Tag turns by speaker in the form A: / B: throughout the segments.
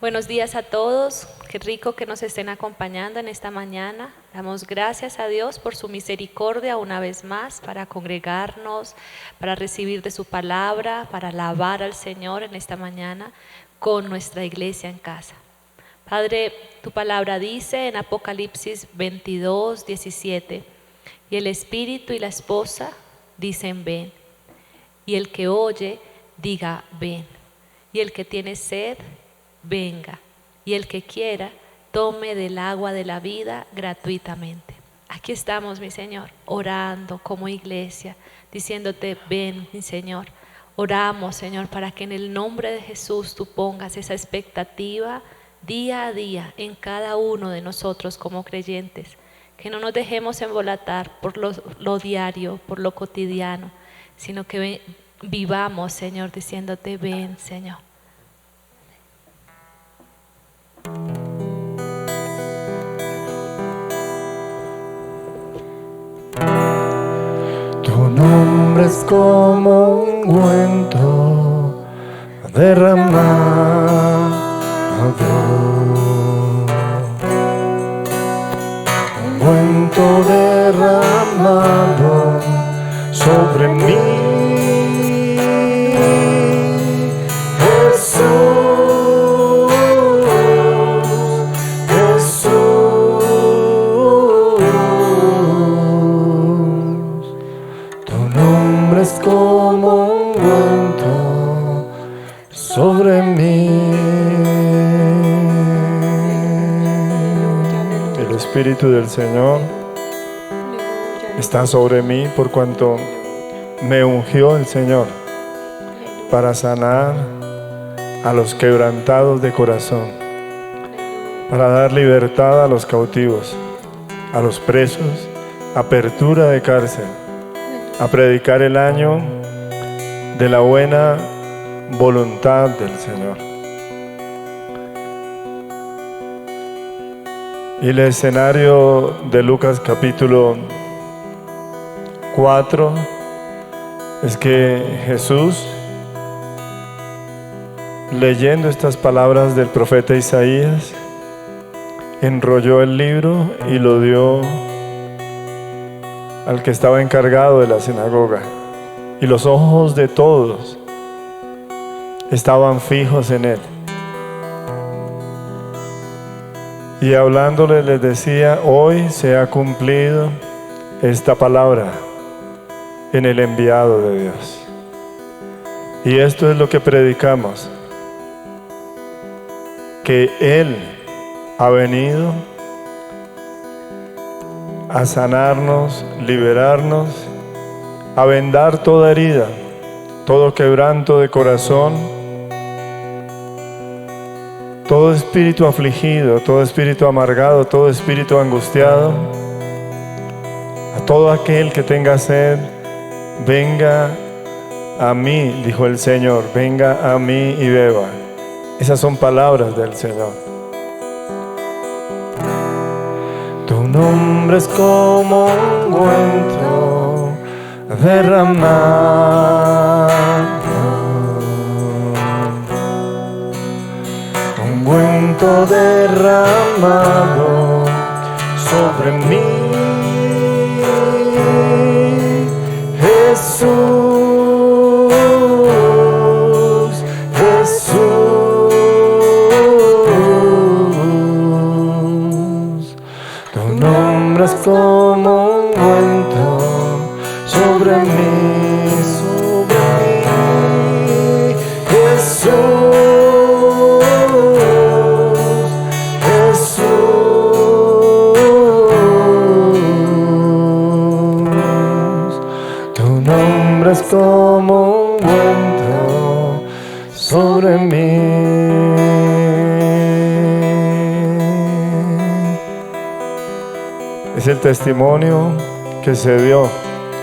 A: Buenos días a todos, qué rico que nos estén acompañando en esta mañana. Damos gracias a Dios por su misericordia una vez más para congregarnos, para recibir de su palabra, para alabar al Señor en esta mañana con nuestra iglesia en casa. Padre, tu palabra dice en Apocalipsis 22, 17, y el Espíritu y la esposa dicen ven, y el que oye diga ven, y el que tiene sed venga, y el que quiera tome del agua de la vida gratuitamente. Aquí estamos, mi Señor, orando como iglesia, diciéndote ven, mi Señor. Oramos, Señor, para que en el nombre de Jesús tú pongas esa expectativa día a día en cada uno de nosotros como creyentes, que no nos dejemos embolatar por lo diario, por lo cotidiano, sino que vivamos, Señor, diciéndote ven, Señor.
B: Tu nombre es como ungüento derramado, ungüento derramado sobre mí, Jesús. Como ungüento sobre mí. El Espíritu del Señor está sobre mí por cuanto me ungió el Señor para sanar a los quebrantados de corazón, para dar libertad a los cautivos, a los presos, apertura de cárcel, a predicar el año de la buena voluntad del Señor. Y el escenario de Lucas capítulo 4 es que Jesús, leyendo estas palabras del profeta Isaías, enrolló el libro y lo dio al que estaba encargado de la sinagoga, y los ojos de todos estaban fijos en él. Y hablándole les decía: hoy se ha cumplido esta palabra en el enviado de Dios. Y esto es lo que predicamos, que Él ha venido a sanarnos, liberarnos, a vendar toda herida, todo quebranto de corazón, todo espíritu afligido, todo espíritu amargado, todo espíritu angustiado. A todo aquel que tenga sed, venga a mí, dijo el Señor, venga a mí y beba. Esas son palabras del Señor. Tu nombre es como ungüento derramado, ungüento derramado sobre mí, Jesús, Jesús. Tu nombre es como ungüento sobre mí, Jesús, Jesús. Tu nombre es como ungüento sobre mí. Es el testimonio que se dio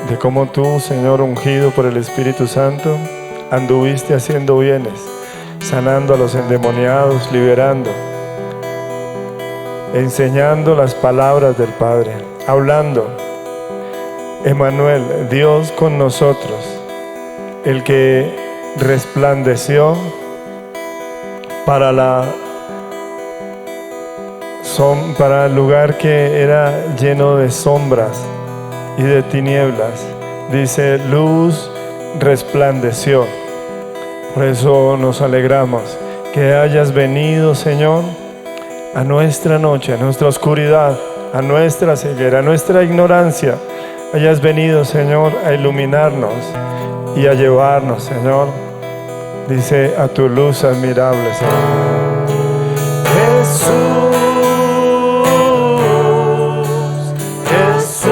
B: de cómo tú, Señor, ungido por el Espíritu Santo, anduviste haciendo bienes, sanando a los endemoniados, liberando, enseñando las palabras del Padre, hablando. Emmanuel, Dios con nosotros, el que resplandeció para la para el lugar que era lleno de sombras y de tinieblas. Dice, luz resplandeció. Por eso nos alegramos que hayas venido, Señor, a nuestra noche, a nuestra oscuridad, a nuestra ceguera, a nuestra ignorancia. Hayas venido, Señor, a iluminarnos y a llevarnos, Señor, dice, a tu luz admirable, Señor. Jesús, Jesús,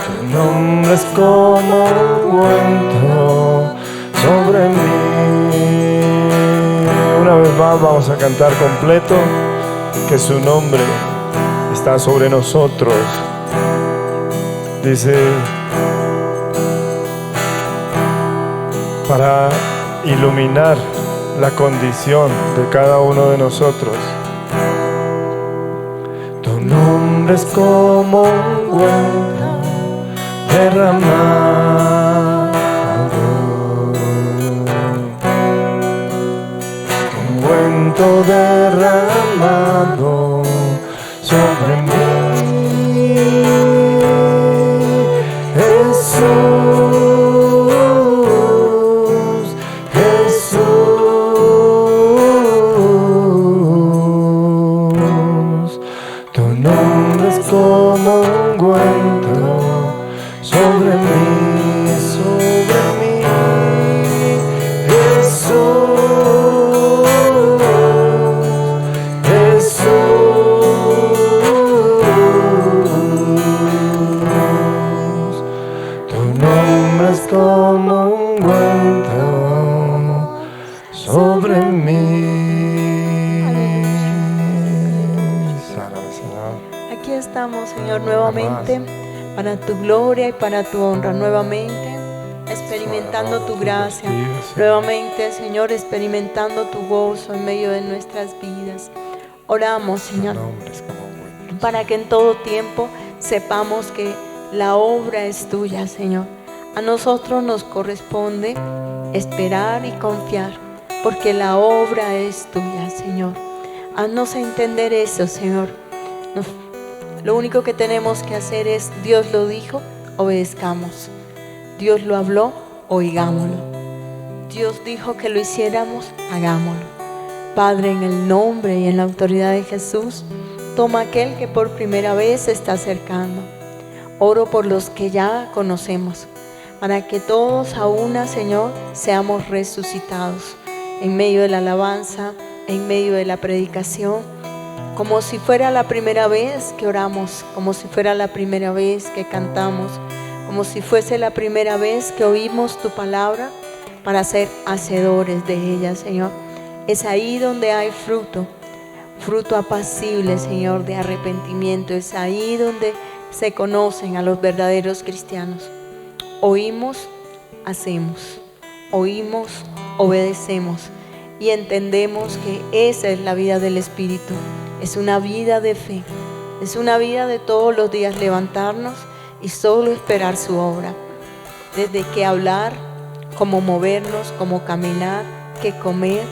B: tu nombre es como ungüento sobre mí. Una vez más vamos a cantar completo, que su nombre está sobre nosotros. Dice, para iluminar la condición de cada uno de nosotros. Tu nombre es como ungüento derramado, ungüento derramado sobre mí. Jesús, Jesús, tu nombre es como ungüento sobre mí, sobre mí. Jesús, Jesús, tu nombre es como ungüento sobre mí.
C: Aquí estamos, Señor, nuevamente para tu gloria y para tu honra, nuevamente experimentando tu gracia, nuevamente, Señor, experimentando tu gozo en medio de nuestras vidas. Oramos, Señor, para que en todo tiempo sepamos que la obra es tuya, Señor. A nosotros nos corresponde esperar y confiar, porque la obra es tuya, Señor. Haznos entender eso, Señor. Lo único que tenemos que hacer es, Dios lo dijo, obedezcamos. Dios lo habló, oigámoslo. Dios dijo que lo hiciéramos, hagámoslo. Padre, en el nombre y en la autoridad de Jesús, toma aquel que por primera vez se está acercando. Oro por los que ya conocemos, para que todos a una, Señor, seamos resucitados en medio de la alabanza, en medio de la predicación, como si fuera la primera vez que oramos, como si fuera la primera vez que cantamos, como si fuese la primera vez que oímos tu palabra, para ser hacedores de ella, Señor. Es ahí donde hay fruto apacible, Señor, de arrepentimiento. Es ahí donde se conocen a los verdaderos cristianos. Oímos, hacemos. Oímos, obedecemos. Y entendemos que esa es la vida del Espíritu. Es una vida de fe. Es una vida de todos los días levantarnos y solo esperar su obra. Desde qué hablar, cómo movernos, cómo caminar, qué comer.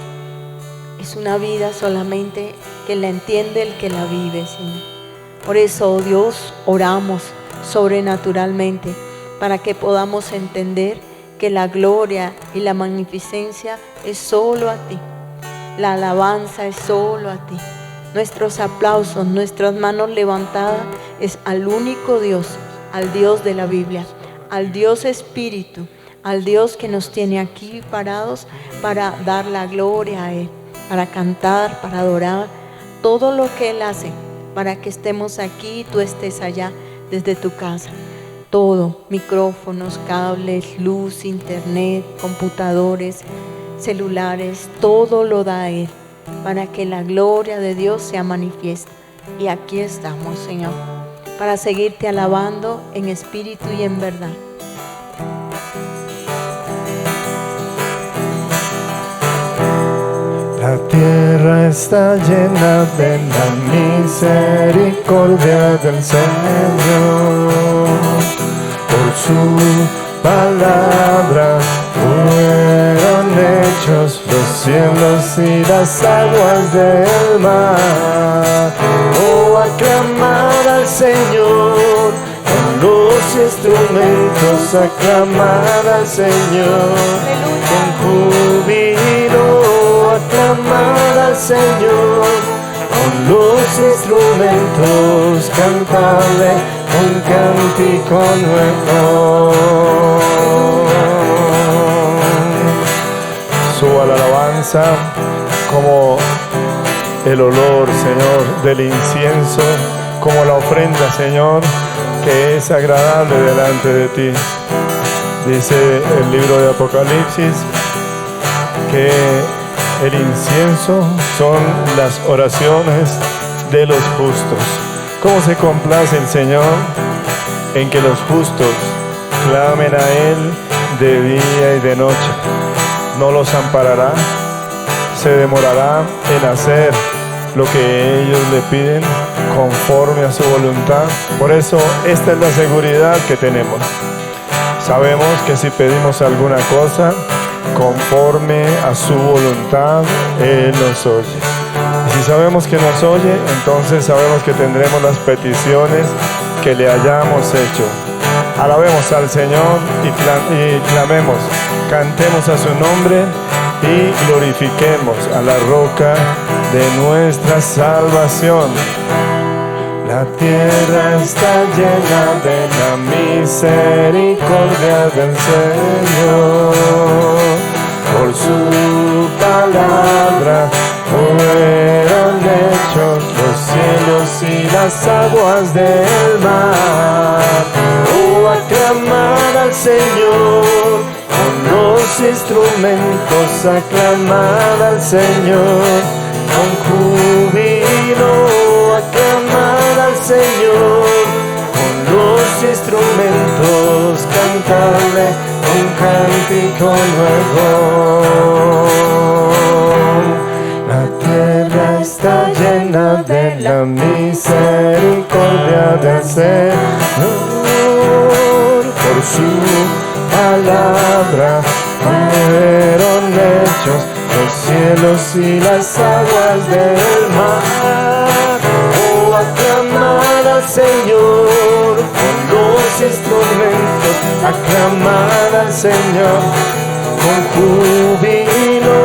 C: Es una vida solamente que la entiende el que la vive, Señor. Por eso, oh Dios, oramos sobrenaturalmente para que podamos entender que la gloria y la magnificencia es solo a ti. La alabanza es solo a ti. Nuestros aplausos, nuestras manos levantadas es al único Dios, al Dios de la Biblia, al Dios Espíritu, al Dios que nos tiene aquí parados para dar la gloria a Él, para cantar, para adorar, todo lo que Él hace, para que estemos aquí y tú estés allá desde tu casa. Todo, micrófonos, cables, luz, internet, computadores, celulares, todo lo da Él, para que la gloria de Dios sea manifiesta. Y aquí estamos, Señor, para seguirte alabando en espíritu y en verdad.
B: La tierra está llena de la misericordia del Señor. Por su palabra fueron hechos y las aguas del mar. Oh, aclamar al Señor con los instrumentos, aclamar al Señor con júbilo, aclamar al Señor con los instrumentos, cantarle un cántico nuevo. Suba la alabanza como el olor, Señor, del incienso, como la ofrenda, Señor, que es agradable delante de ti. Dice el libro de Apocalipsis que el incienso son las oraciones de los justos. ¿Cómo se complace el Señor en que los justos clamen a Él de día y de noche? No los amparará, se demorará en hacer lo que ellos le piden conforme a su voluntad. Por eso esta es la seguridad que tenemos. Sabemos que si pedimos alguna cosa conforme a su voluntad, Él nos oye. Y si sabemos que nos oye, entonces sabemos que tendremos las peticiones que le hayamos hecho. Alabemos al Señor y clamemos, cantemos a su nombre y glorifiquemos a la roca de nuestra salvación. La tierra está llena de la misericordia del Señor. Por su palabra fueron hechos los cielos y las aguas del mar. Oh, aclamar al Señor con los instrumentos, aclamar al Señor con júbilo, aclamar al Señor con los instrumentos, cantarle un cántico nuevo. La tierra está llena de la misericordia del Señor. Por su palabra fueron hechos los cielos y las aguas del mar. Oh, aclamar al Señor con los instrumentos, aclamar al Señor con júbilo,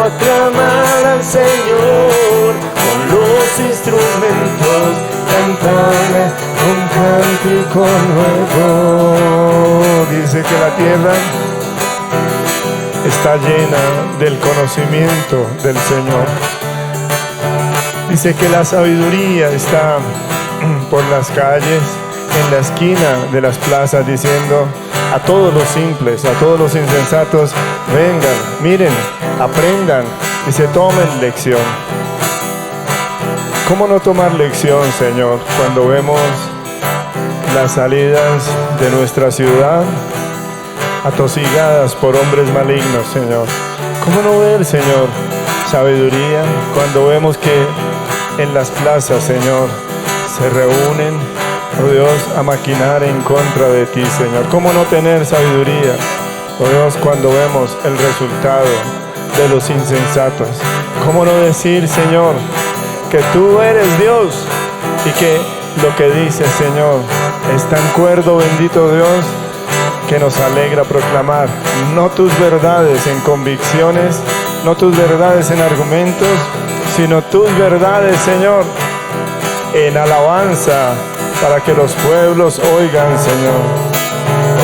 B: aclamar al Señor con los instrumentos, cantarle un cántico nuevo. Dice que la tierra está llena del conocimiento del Señor. Dice que la sabiduría está por las calles, en la esquina de las plazas, diciendo a todos los simples, a todos los insensatos, vengan, miren, aprendan y se tomen lección. ¿Cómo no tomar lección, Señor, cuando vemos las salidas de nuestra ciudad atosigadas por hombres malignos, Señor? ¿Cómo no ver, Señor, sabiduría cuando vemos que en las plazas, Señor, se reúnen, oh Dios, a maquinar en contra de ti, Señor? ¿Cómo no tener sabiduría, oh Dios, cuando vemos el resultado de los insensatos? ¿Cómo no decir, Señor, que tú eres Dios y que lo que dices, Señor, es tan cuerdo, bendito Dios, que nos alegra proclamar no tus verdades en convicciones, no tus verdades en argumentos, sino tus verdades, Señor, en alabanza, para que los pueblos oigan, Señor.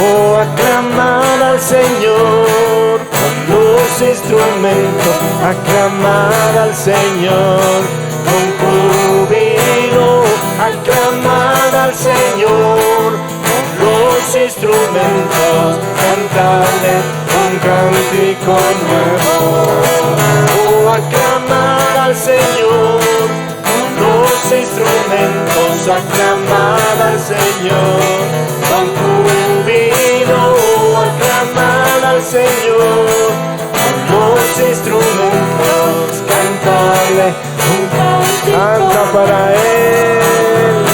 B: Oh, aclamar al Señor con los instrumentos, aclamar al Señor con júbilo, aclamar al Señor con los instrumentos, cantarle un cántico nuevo. Oh, aclamar al Señor con los instrumentos, aclamar al Señor con júbilo, aclamar al Señor con los instrumentos, cantarle un cántico. Canta para Él,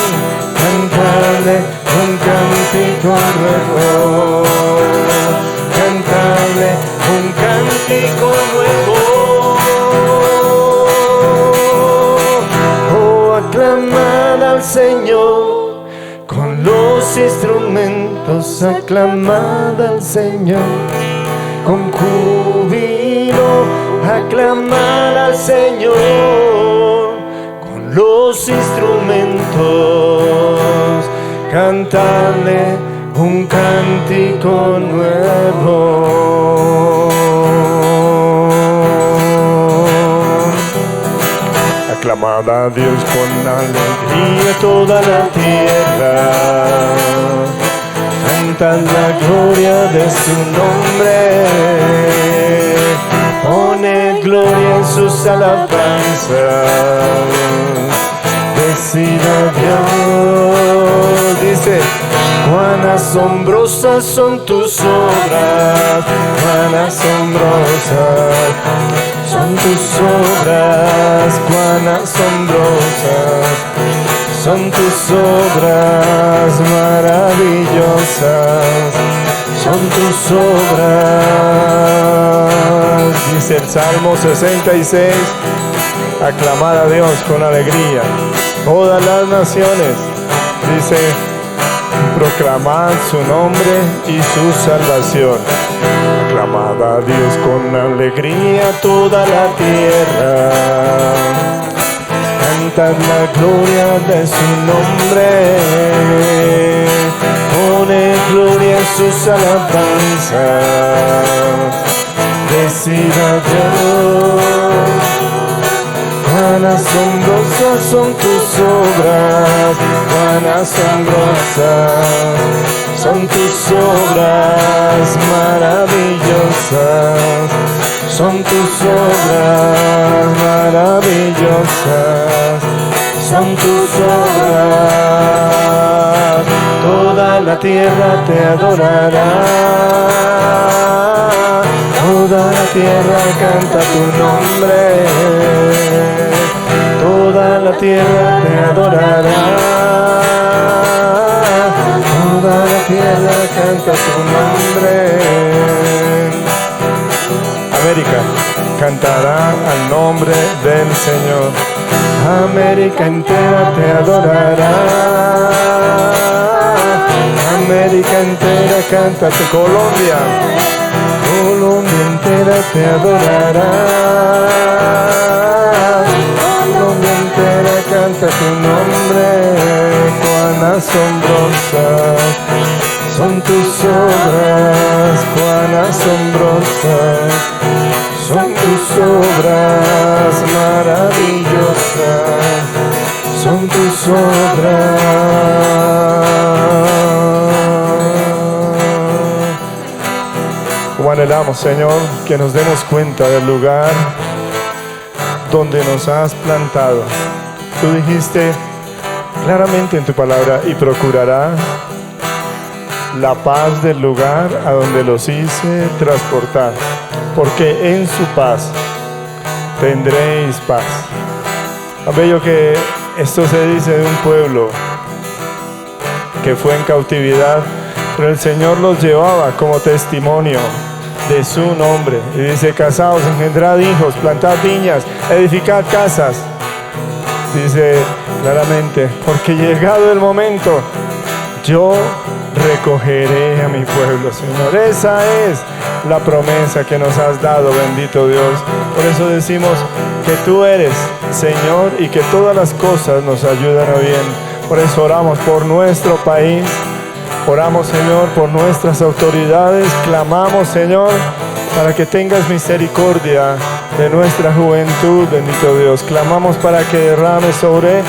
B: cantarle un cántico nuevo, cantarle un cántico nuevo. aclamad al Señor. Con júbilo, aclamad al Señor. Con los instrumentos, cantadle un cántico nuevo. Aclamad a Dios con alegría toda la tierra. Cantad la gloria de su nombre. Poned gloria en sus alabanzas. Decid a Dios, dice, cuán asombrosas son tus obras, cuán asombrosas son tus obras, cuán asombrosas son tus obras, maravillosas son tus obras. Dice el Salmo 66, aclamad a Dios con alegría, todas las naciones, dice, proclamad su nombre y su salvación. Aclamad a Dios con alegría toda la tierra. Cantad la gloria de su nombre. Poned gloria en sus alabanzas. Decid a Dios, cuán asombrosas son tus obras, cuán asombrosas son tus obras, maravillosas son tus obras, maravillosas son tus obras. Toda la tierra te adorará, toda la tierra canta tu nombre. Toda la tierra te adorará, toda la tierra canta tu nombre. América cantará al nombre del Señor. América entera te adorará. América entera canta tu Colombia. Colombia entera te adorará. Colombia entera canta tu nombre. Cuán asombrosas son tus obras, cuán asombrosas son tus obras, maravillosas son tus obras. Como anhelamos, Señor, que nos demos cuenta del lugar donde nos has plantado. Tú dijiste claramente en tu palabra, y procurarás la paz del lugar a donde los hice transportar, porque en su paz tendréis paz. Es bello que esto se dice de un pueblo que fue en cautividad, pero el Señor los llevaba como testimonio de su nombre. Y dice, casaos, engendrad hijos, plantad viñas, edificad casas. Dice claramente, porque llegado el momento, yo recogeré a mi pueblo, Señor. Esa es la promesa que nos has dado, bendito Dios. Por eso decimos que tú eres Señor y que todas las cosas nos ayudan a bien. Por eso oramos por nuestro país, oramos, Señor, por nuestras autoridades, clamamos, Señor, para que tengas misericordia de nuestra juventud, bendito Dios. Clamamos para que derrames sobre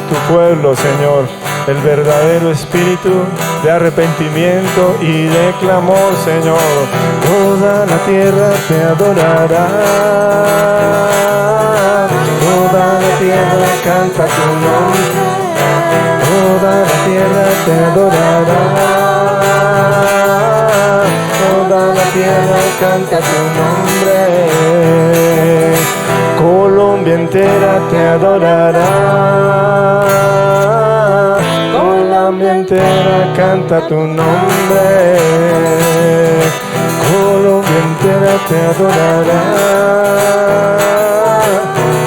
B: tu pueblo, Señor, el verdadero espíritu de arrepentimiento y de clamor, Señor. Toda la tierra te adorará, toda la tierra canta tu nombre, toda la tierra te adorará, toda la tierra canta tu nombre. Colombia entera te adorará, Colombia entera canta tu nombre. Colombia entera te adorará,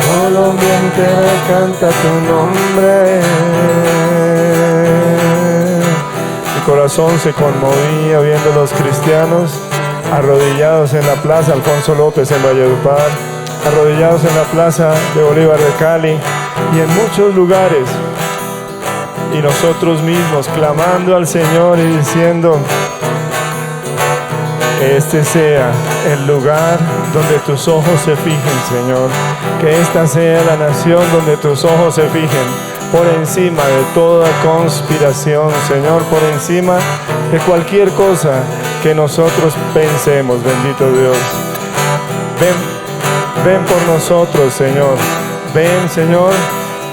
B: Colombia entera canta tu nombre. Mi corazón corazón se conmovía viendo los cristianos arrodillados en la plaza Alfonso López en Valledupar, arrodillados en la plaza de Bolívar de Cali y en muchos lugares. Y nosotros mismos clamando al Señor y diciendo: que este sea el lugar donde tus ojos se fijen, Señor. Que esta sea la nación donde tus ojos se fijen, por encima de toda conspiración, Señor, por encima de cualquier cosa que nosotros pensemos, bendito Dios. Ven por nosotros, Señor. Ven, Señor,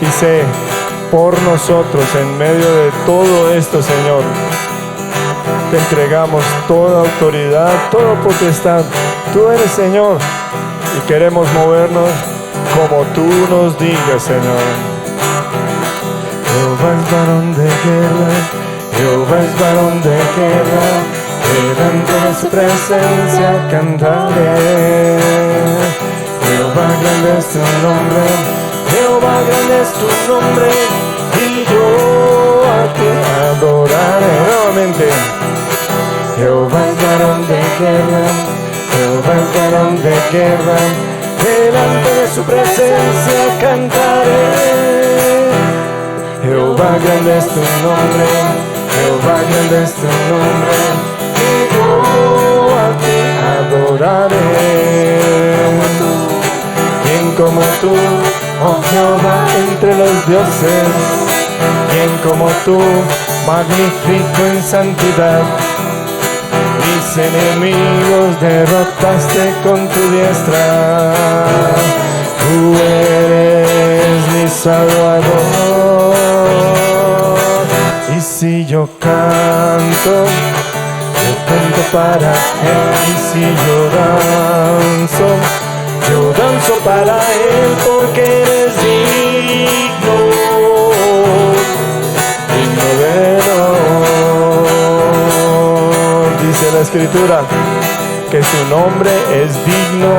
B: y sé por nosotros en medio de todo esto, Señor. Te entregamos toda autoridad, toda potestad. Tú eres Señor y queremos movernos como tú nos digas, Señor. Jehová es varón de guerra, Jehová es varón de guerra, delante de su presencia cantaré. Jehová grande es tu nombre, Jehová grande es tu nombre, y yo a ti adoraré. Nuevamente. Jehová es varón de guerra, Jehová es varón de guerra, delante de su presencia cantaré. Jehová grande es tu nombre, Jehová grande es tu nombre, y yo a ti adoraré. ¿Quién como tú, oh Jehová, entre los dioses? ¿Quién como tú, magnífico en santidad? Mis enemigos derrotaste con tu diestra. Tú eres mi Salvador. Y si yo canto para Él. Y si yo danzo para Él, porque eres digno de honor. Dice la Escritura que su nombre es digno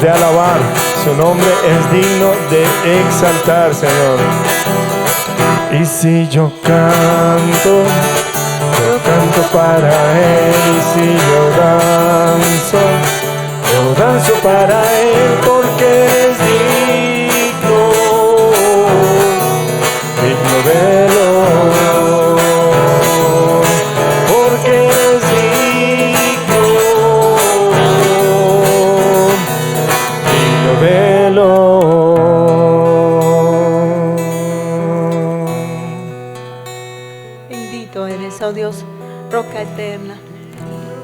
B: de alabar, su nombre es digno de exaltar, Señor. Y si yo canto para Él, y si yo danzo para Él, porque es digno de honor, porque es digno de honor.
C: Bendito eres, oh Dios, roca eterna.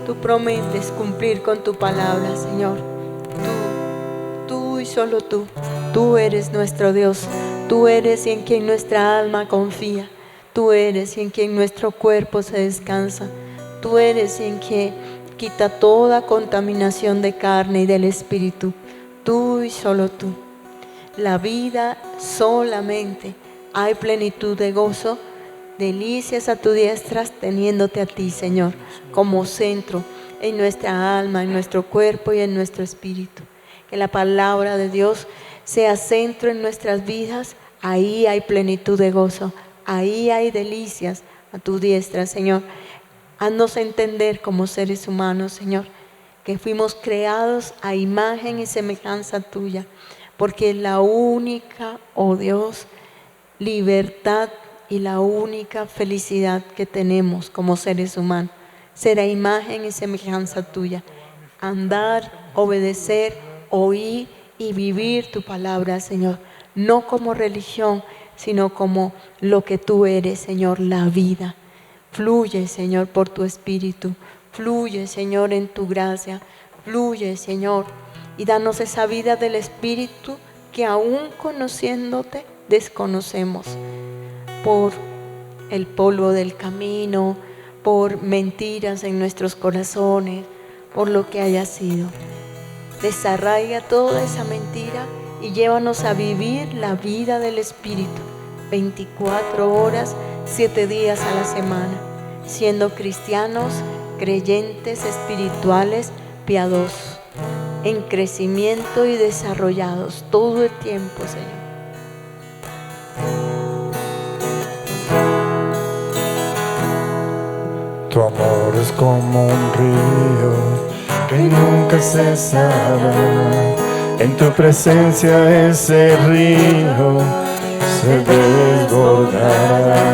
C: Tú prometes cumplir con tu palabra, Señor. Tú y solo tú. Tú eres nuestro Dios. Tú eres en quien nuestra alma confía. Tú eres en quien nuestro cuerpo se descansa. Tú eres en quien quita toda contaminación de carne y del espíritu. Tú y solo tú. La vida solamente. Hay plenitud de gozo, delicias a tu diestra, teniéndote a ti, Señor, como centro en nuestra alma, en nuestro cuerpo y en nuestro espíritu. Que la palabra de Dios sea centro en nuestras vidas. Ahí hay plenitud de gozo, ahí hay delicias a tu diestra, Señor. Haznos entender como seres humanos, Señor, que fuimos creados a imagen y semejanza tuya, porque es la única, oh Dios, libertad y la única felicidad que tenemos como seres humanos, ser a imagen y semejanza tuya, andar, obedecer, oír y vivir tu palabra, Señor, no como religión, sino como lo que tú eres, Señor, la vida. Fluye, Señor, por tu espíritu, fluye, Señor, en tu gracia, fluye, Señor, y danos esa vida del espíritu que aún conociéndote desconocemos, por el polvo del camino, por mentiras en nuestros corazones, por lo que haya sido. Desarraiga toda esa mentira y llévanos a vivir la vida del Espíritu, 24 horas, 7 días a la semana, siendo cristianos, creyentes, espirituales, piadosos, en crecimiento y desarrollados todo el tiempo, Señor.
B: Tu amor es como un río que nunca cesará. En tu presencia ese río se desbordará.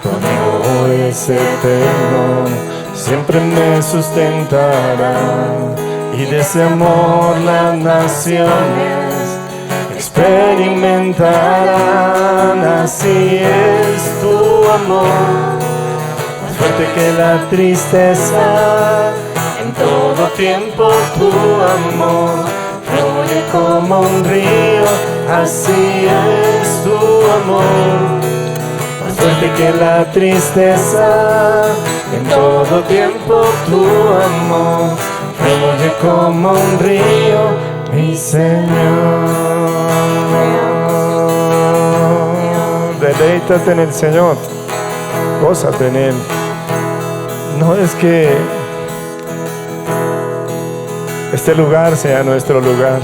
B: Tu amor es eterno, siempre me sustentará. Y de ese amor las naciones experimentarán. Así es tu amor, más fuerte que la tristeza. En todo tiempo tu amor fluye como un río. Así es tu amor, más fuerte que la tristeza. En todo tiempo tu amor fluye como un río, mi Señor. Deleítate en el Señor, gózate en Él. No es que este lugar sea nuestro lugar,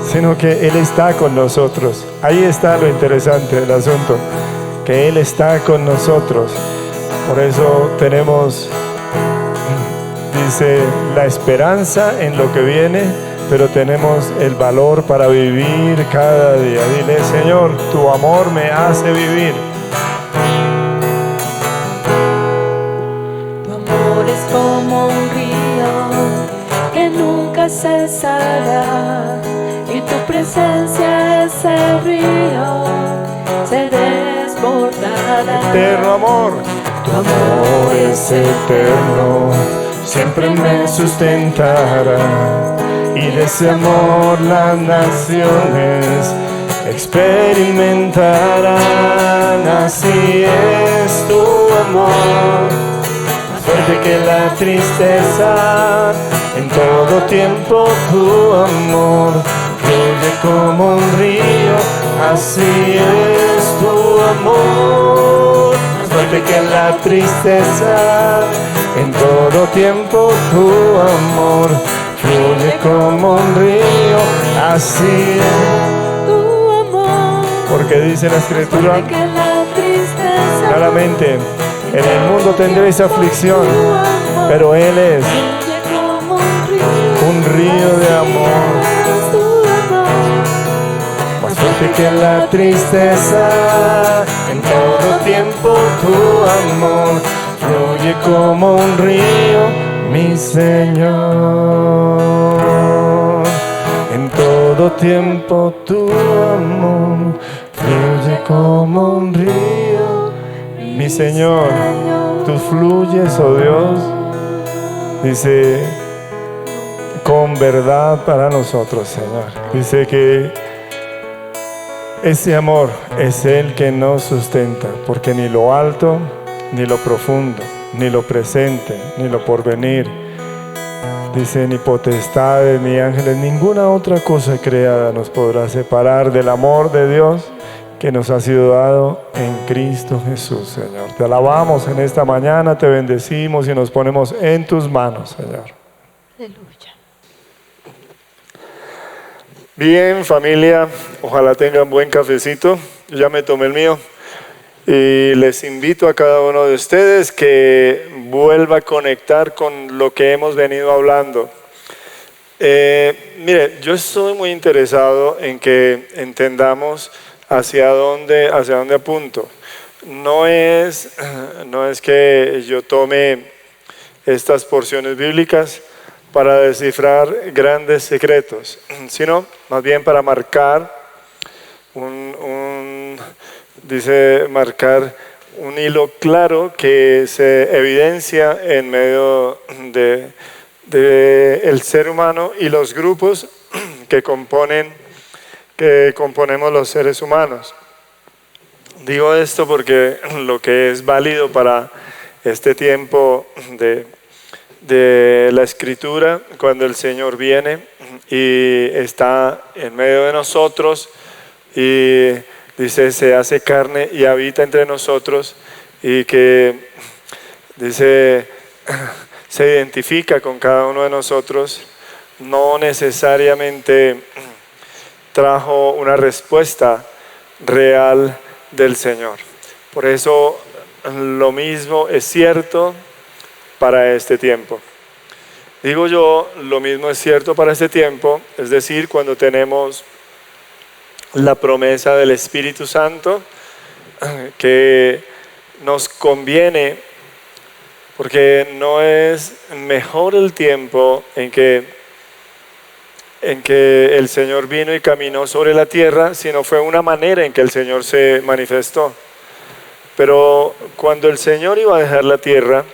B: sino que Él está con nosotros. Ahí está lo interesante del asunto, que Él está con nosotros. Por eso tenemos, dice, la esperanza en lo que viene, pero tenemos el valor para vivir cada día. Dile: Señor, tu amor me hace vivir.
C: Tu amor es como un río que nunca cesará. Y tu presencia ese río se desbordará.
B: Eterno amor. Tu amor es eterno, siempre me sustentará. Y de ese amor las naciones experimentarán. Así es tu amor, más fuerte que la tristeza. En todo tiempo tu amor fluye como un río. Así es tu amor, más fuerte que la tristeza. En todo tiempo tu amor fluye como un río. Así es
C: Tu amor,
B: porque dice la Escritura
C: fuerte que la tristeza.
B: claramente: en el mundo tendréis aflicción, pero Él es
C: Fluye como
B: un río de amor,
C: tu amor,
B: más fuerte que la tristeza. En todo tiempo tu amor fluye como un río, mi Señor. En todo tiempo tu amor fluye como un río, mi Señor. Tú fluyes, oh Dios, dice, con verdad para nosotros, Señor. Dice que ese amor es el que nos sustenta, porque ni lo alto, ni lo profundo, ni lo presente, ni lo porvenir, dice, ni potestades, ni ángeles, ninguna otra cosa creada nos podrá separar del amor de Dios que nos ha sido dado en Cristo Jesús, Señor. Te alabamos en esta mañana, te bendecimos y nos ponemos en tus manos, Señor.
C: Aleluya.
B: Bien, familia, ojalá tengan buen cafecito. Yo ya me tomé el mío. Y les invito a cada uno de ustedes que vuelva a conectar con lo que hemos venido hablando. Mire, yo estoy muy interesado en que entendamos hacia dónde apunto. No es que yo tome estas porciones bíblicas para descifrar grandes secretos, sino más bien para marcar marcar un hilo claro que se evidencia en medio de el ser humano y los grupos que componemos los seres humanos. Digo esto porque lo que es válido para este tiempo de la Escritura, cuando el Señor viene y está en medio de nosotros y dice, se hace carne y habita entre nosotros, y que dice, se identifica con cada uno de nosotros, no necesariamente trajo una respuesta real del Señor. Por eso lo mismo es cierto para este tiempo. Digo yo, lo mismo es cierto para este tiempo, es decir, cuando tenemos la promesa del Espíritu Santo, que nos conviene, porque no es mejor el tiempo en que el Señor vino y caminó sobre la tierra, sino fue una manera en que el Señor se manifestó. Pero cuando el Señor iba a dejar la tierra,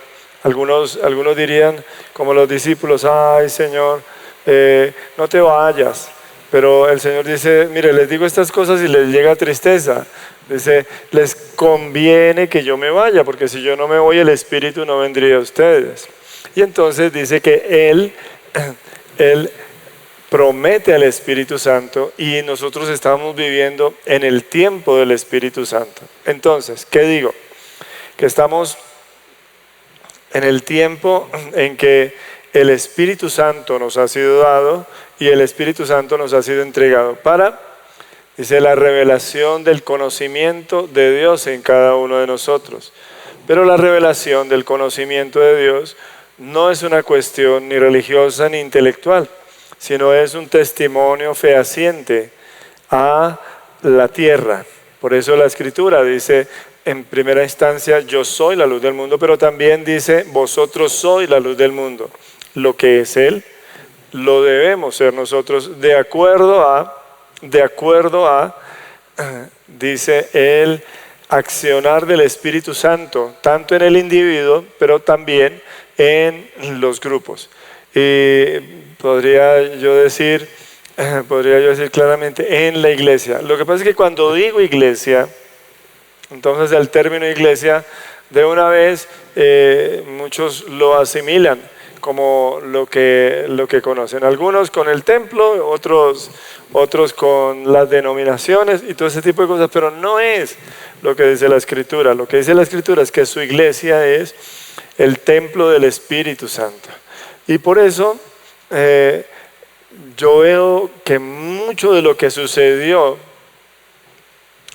B: algunos dirían, como los discípulos, ay Señor, no te vayas. Pero el Señor dice, mire, les digo estas cosas y les llega tristeza. Dice, les conviene que yo me vaya, porque si yo no me voy, el Espíritu no vendría a ustedes. Y entonces dice que Él promete al Espíritu Santo y nosotros estamos viviendo en el tiempo del Espíritu Santo. Entonces, ¿qué digo? Que estamos en el tiempo en que el Espíritu Santo nos ha sido dado y el Espíritu Santo nos ha sido entregado para, dice, la revelación del conocimiento de Dios en cada uno de nosotros. Pero la revelación del conocimiento de Dios no es una cuestión ni religiosa ni intelectual, sino es un testimonio fehaciente a la tierra. Por eso la Escritura dice, en primera instancia, yo soy la luz del mundo, pero también dice, vosotros sois la luz del mundo. Lo que es Él, lo debemos ser nosotros de acuerdo a, dice el accionar del Espíritu Santo, tanto en el individuo, pero también en los grupos. Y podría yo decir claramente, en la iglesia. Lo que pasa es que cuando digo iglesia, entonces el término iglesia, de una vez muchos lo asimilan como lo que conocen. Algunos con el templo, otros con las denominaciones y todo ese tipo de cosas, pero no es lo que dice la Escritura. Lo que dice la Escritura es que su iglesia es el templo del Espíritu Santo. Y por eso yo veo que mucho de lo que sucedió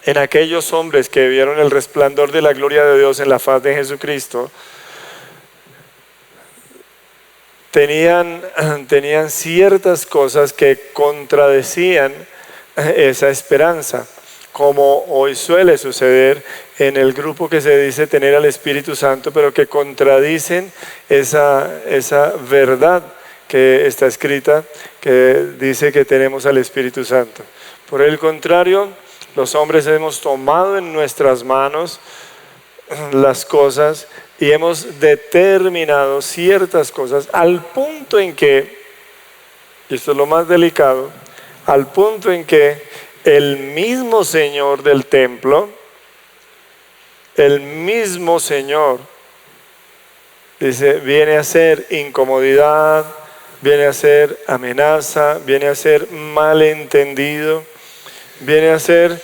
B: en aquellos hombres que vieron el resplandor de la gloria de Dios en la faz de Jesucristo, tenían ciertas cosas que contradecían esa esperanza, como hoy suele suceder en el grupo que se dice tener al Espíritu Santo, pero que contradicen esa verdad que está escrita, que dice que tenemos al Espíritu Santo. Por el contrario, los hombres hemos tomado en nuestras manos las cosas y hemos determinado ciertas cosas al punto en que, y esto es lo más delicado, al punto en que el mismo Señor del templo, el mismo Señor, dice, viene a ser incomodidad, viene a ser amenaza, viene a ser malentendido, viene a ser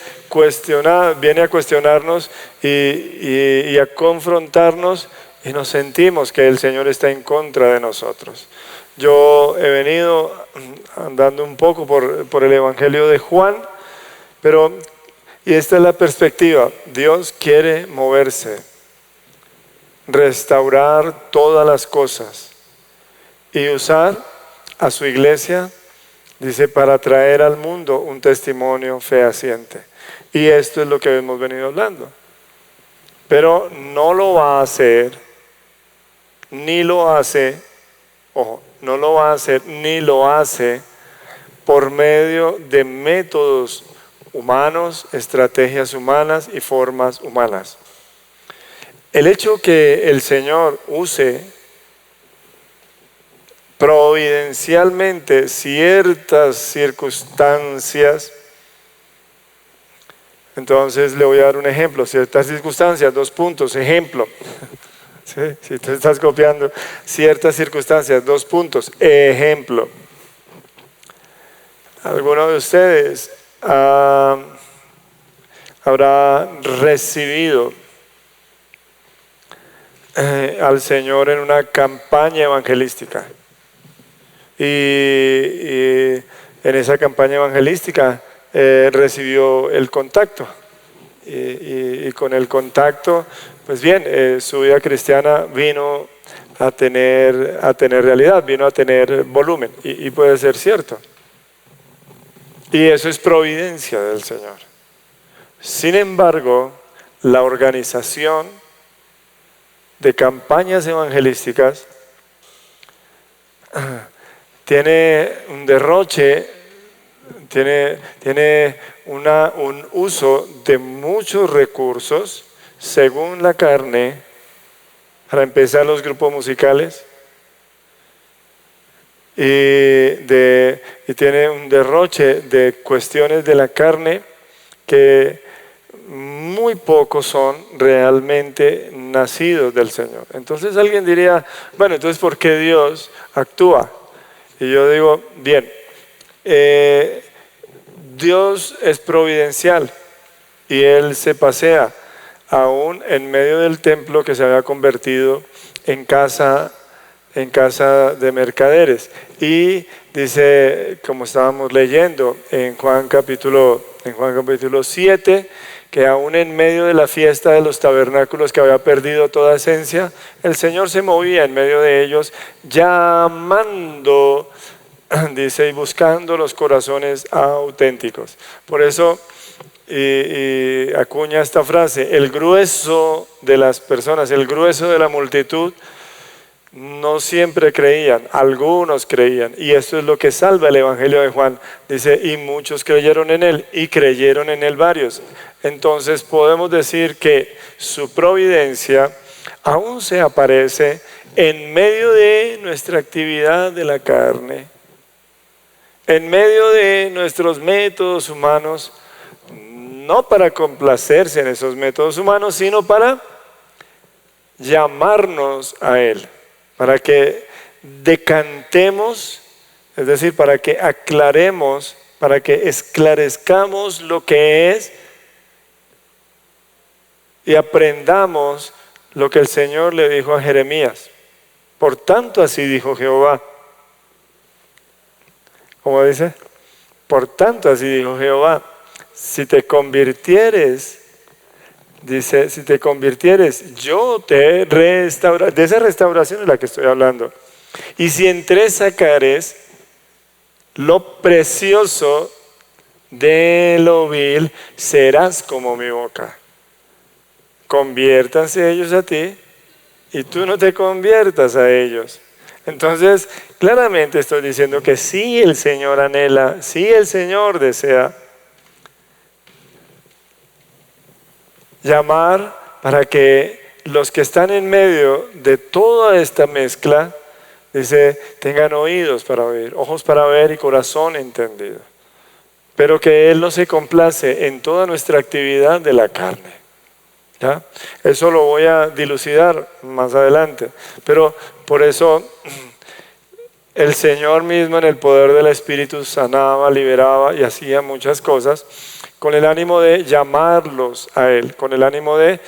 B: viene a cuestionarnos y a confrontarnos, y nos sentimos que el Señor está en contra de nosotros. Yo he venido andando un poco por el Evangelio de Juan, y esta es la perspectiva. Dios quiere moverse, restaurar todas las cosas y usar a su iglesia, dice, para traer al mundo un testimonio fehaciente. Y esto es lo que hemos venido hablando. Pero no lo va a hacer, ni lo hace, ojo, no lo va a hacer, ni lo hace por medio de métodos humanos, estrategias humanas y formas humanas. El hecho que el Señor use providencialmente ciertas circunstancias, entonces le voy a dar un ejemplo, ciertas circunstancias, 2 puntos, ejemplo. ¿Sí? Si tú estás copiando, ciertas circunstancias, 2 puntos, ejemplo. ¿Alguno de ustedes habrá recibido al Señor en una campaña evangelística? Y en esa campaña evangelística recibió el contacto y con el contacto, pues bien, su vida cristiana vino a tener realidad, vino a tener volumen, y puede ser cierto. Y eso es providencia del Señor. Sin embargo, la organización de campañas evangelísticas tiene un derroche, tiene un uso de muchos recursos según la carne. Para empezar, los grupos musicales, y tiene un derroche de cuestiones de la carne que muy pocos son realmente nacidos del Señor. Entonces alguien diría, bueno, entonces ¿por qué Dios actúa? Y yo digo, bien, Dios es providencial y Él se pasea aún en medio del templo que se había convertido en casa de mercaderes. Y dice, como estábamos leyendo en Juan capítulo 7, que aún en medio de la fiesta de los tabernáculos que había perdido toda esencia, el Señor se movía en medio de ellos, llamando, dice, y buscando los corazones auténticos. Por eso, y acuña esta frase, el grueso de las personas, el grueso de la multitud, no siempre creían, algunos creían, y esto es lo que salva el Evangelio de Juan. Dice, y muchos creyeron en él, y creyeron en él varios. Entonces podemos decir que su providencia aún se aparece en medio de nuestra actividad de la carne, en medio de nuestros métodos humanos, no para complacerse en esos métodos humanos, sino para llamarnos a Él, para que decantemos, es decir, para que aclaremos, para que esclarezcamos lo que es y aprendamos lo que el Señor le dijo a Jeremías. Por tanto, así dijo Jehová. ¿Cómo dice? Por tanto, así dijo Jehová. Si te convirtieres, dice, si te convirtieres, yo te restauraré. De esa restauración es la que estoy hablando. Y si entresacares lo precioso de lo vil, serás como mi boca. Conviértanse ellos a ti y tú no te conviertas a ellos. Entonces, claramente estoy diciendo que sí el Señor anhela, sí el Señor desea llamar para que los que están en medio de toda esta mezcla, dice, tengan oídos para oír, ojos para ver y corazón entendido. Pero que Él no se complace en toda nuestra actividad de la carne. ¿Ya? Eso lo voy a dilucidar más adelante. Pero por eso el Señor mismo en el poder del Espíritu sanaba, liberaba y hacía muchas cosas con el ánimo de llamarlos a Él, con el ánimo de,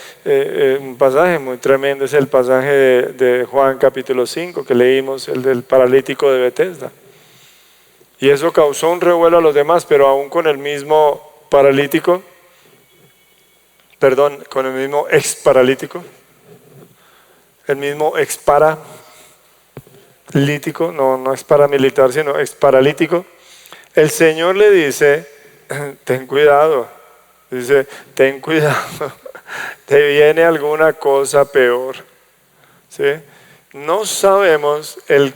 B: un pasaje muy tremendo es el pasaje de Juan capítulo 5 que leímos, el del paralítico de Betesda. Y eso causó un revuelo a los demás, pero aún con el mismo paralítico, con el mismo ex-paralítico, el mismo ex-paralítico, no es paramilitar, sino ex-paralítico, el Señor le dice, ten cuidado, dice, ten cuidado, te viene alguna cosa peor. ¿Sí? No sabemos el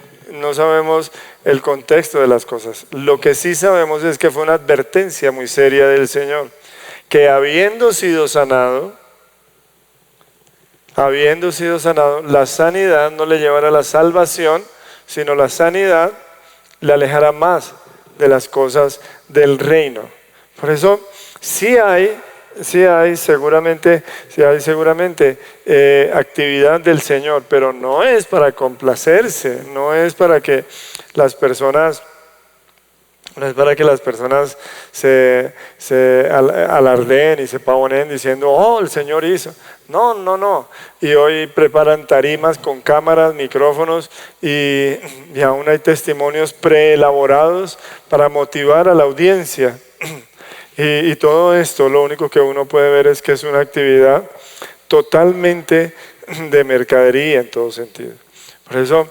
B: contexto de las cosas. Lo que sí sabemos es que fue una advertencia muy seria del Señor, que habiendo sido sanado, la sanidad no le llevará a la salvación, sino la sanidad le alejará más de las cosas del reino. Por eso sí hay seguramente actividad del Señor, pero no es para complacerse, no es para que las personas se alardeen y se pavonen diciendo, oh, el Señor hizo. No. Y hoy preparan tarimas con cámaras, micrófonos y aún hay testimonios preelaborados para motivar a la audiencia. Y todo esto, lo único que uno puede ver es que es una actividad totalmente de mercadería en todo sentido. Por eso,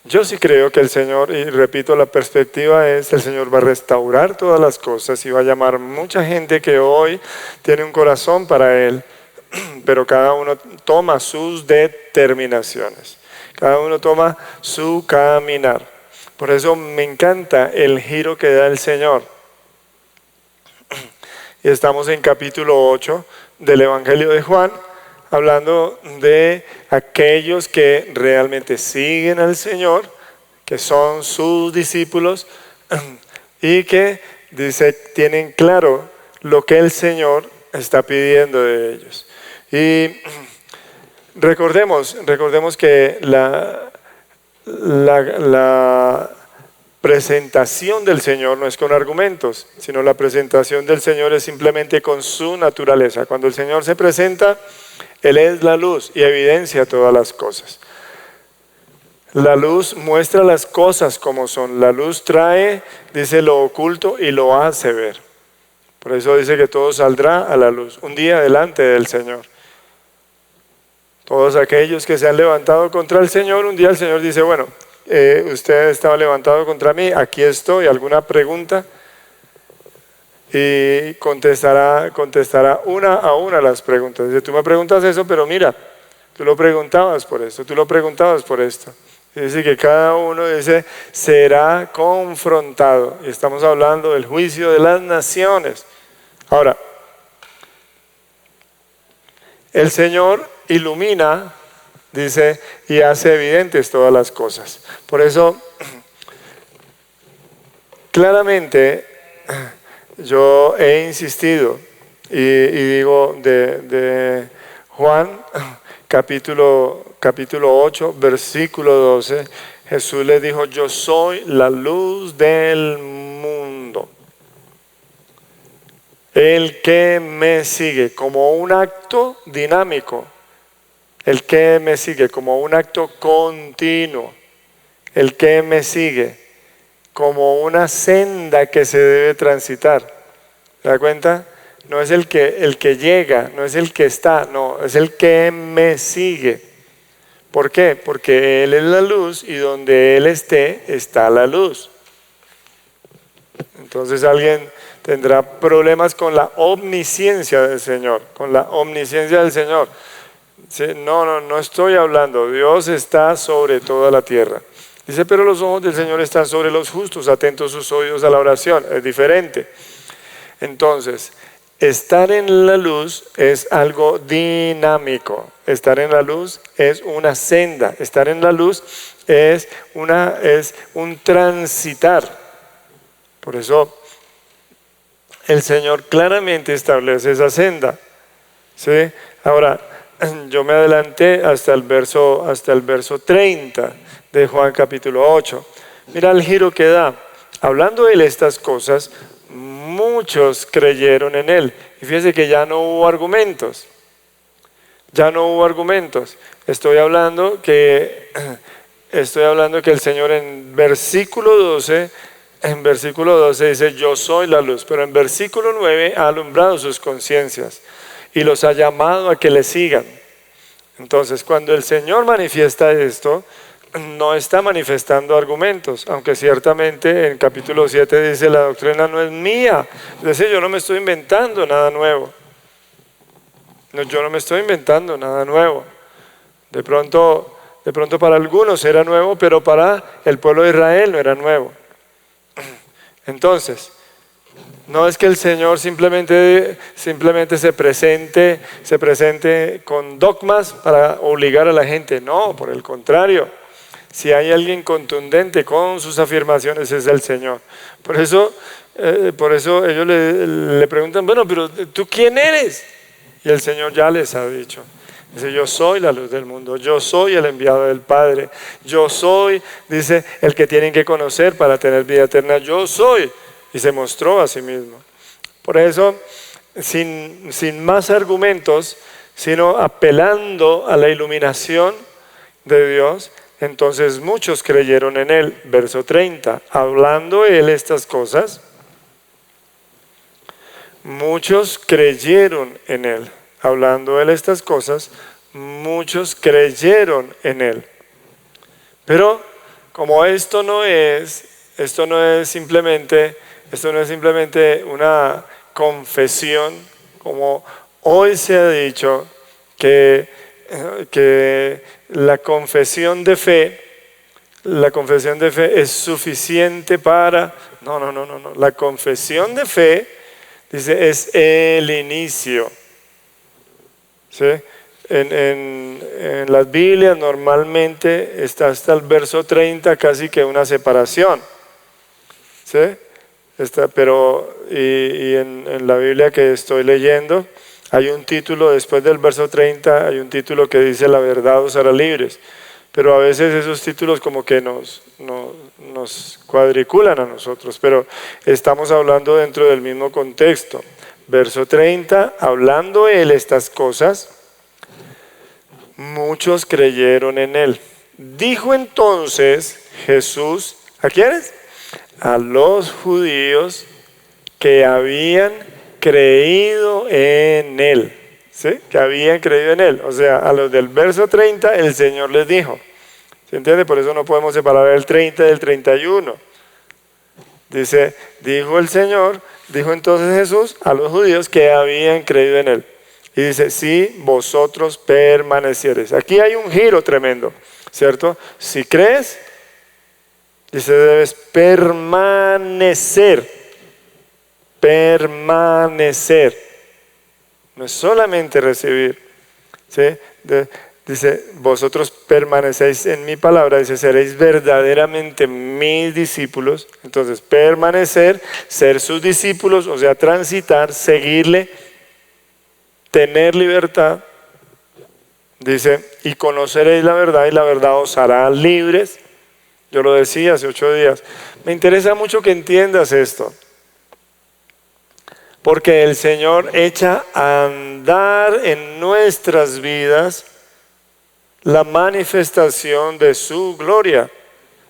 B: yo sí creo que el Señor, y repito, la perspectiva es, el Señor va a restaurar todas las cosas y va a llamar mucha gente que hoy tiene un corazón para Él, pero cada uno toma sus determinaciones, cada uno toma su caminar. Por eso me encanta el giro que da el Señor. Y estamos en capítulo 8 del Evangelio de Juan, hablando de aquellos que realmente siguen al Señor, que son sus discípulos y que, dice, tienen claro lo que el Señor está pidiendo de ellos. Y recordemos que la presentación del Señor no es con argumentos, sino la presentación del Señor es simplemente con su naturaleza. Cuando el Señor se presenta, Él es la luz y evidencia todas las cosas. La luz muestra las cosas como son. La luz trae, dice, lo oculto y lo hace ver. Por eso dice que todo saldrá a la luz, un día delante del Señor. Todos aquellos que se han levantado contra el Señor, un día el Señor dice, bueno, usted estaba levantado contra mí, aquí estoy, ¿alguna pregunta? Y contestará una a una las preguntas. Dice, tú me preguntas eso, pero mira, tú lo preguntabas por esto, tú lo preguntabas por esto. Y dice que cada uno dice, será confrontado. Y estamos hablando del juicio de las naciones. Ahora, el Señor ilumina, dice, y hace evidentes todas las cosas. Por eso, claramente, yo he insistido y digo de Juan, capítulo 8, versículo 12, Jesús le dijo, yo soy la luz del mundo. El que me sigue como un acto dinámico, el que me sigue como un acto continuo, el que me sigue como una senda que se debe transitar. ¿Se da cuenta? No es el que llega, no es el que está, no, es el que me sigue. ¿Por qué? Porque Él es la luz y donde Él esté, está la luz. Entonces alguien tendrá problemas con la omnisciencia del Señor, con la omnisciencia del Señor. Sí, no estoy hablando, Dios está sobre toda la tierra. Dice, pero los ojos del Señor están sobre los justos, atentos sus oídos a la oración. Es diferente. Entonces, estar en la luz es algo dinámico. Estar en la luz es una senda. Estar en la luz es un transitar. Por eso, el Señor claramente establece esa senda. ¿Sí? Ahora, yo me adelanté hasta el verso 30 de Juan capítulo 8. Mira el giro que da. Hablando de estas cosas, muchos creyeron en Él. Y fíjese que ya no hubo argumentos. Ya no hubo argumentos. Estoy hablando que el Señor en versículo 12 dice, yo soy la luz. Pero en versículo 9 ha alumbrado sus conciencias y los ha llamado a que le sigan. Entonces, cuando el Señor manifiesta esto, no está manifestando argumentos, aunque ciertamente en capítulo 7 dice, la doctrina no es mía. Es decir, yo no me estoy inventando nada nuevo. No, yo no me estoy inventando nada nuevo. De pronto para algunos era nuevo, pero para el pueblo de Israel no era nuevo. Entonces, no es que el Señor simplemente se presente con dogmas para obligar a la gente. No, por el contrario. Si hay alguien contundente con sus afirmaciones es el Señor. Por eso ellos le preguntan, bueno, pero ¿tú quién eres? Y el Señor ya les ha dicho. Dice, yo soy la luz del mundo, yo soy el enviado del Padre. Yo soy, dice, el que tienen que conocer para tener vida eterna. Yo soy. Y se mostró a sí mismo. Por eso, sin más argumentos, sino apelando a la iluminación de Dios, entonces muchos creyeron en Él. Verso 30, hablando Él estas cosas, muchos creyeron en Él. Hablando Él estas cosas, muchos creyeron en Él. Pero como esto no es simplemente una confesión, como hoy se ha dicho que la confesión de fe es suficiente para... No. La confesión de fe, dice, es el inicio. ¿Sí? En las Biblias normalmente está hasta el verso 30 casi que una separación. ¿Sí? En la Biblia que estoy leyendo hay un título después del verso 30, hay un título que dice la verdad os hará libres. Pero a veces esos títulos como que nos cuadriculan a nosotros, pero estamos hablando dentro del mismo contexto. Verso 30, hablando él estas cosas, muchos creyeron en él. Dijo entonces Jesús, ¿a quiénes? A los judíos que habían creído en él. ¿Sí? Que habían creído en él. O sea, a los del verso 30 el Señor les dijo. ¿Se entiende? Por eso no podemos separar el 30 del 31. Dice, dijo el Señor, dijo entonces Jesús a los judíos que habían creído en él. Y dice, si vosotros permaneciereis. Aquí hay un giro tremendo, ¿cierto? Si crees, dice, debes permanecer. Permanecer. No es solamente recibir. ¿Sí? Dice, vosotros permanecéis en mi palabra. Dice, seréis verdaderamente mis discípulos. Entonces, permanecer, ser sus discípulos, o sea, transitar, seguirle, tener libertad. Dice, y conoceréis la verdad y la verdad os hará libres. Yo lo decía hace 8 días. Me interesa mucho que entiendas esto. Porque el Señor echa a andar en nuestras vidas la manifestación de su gloria.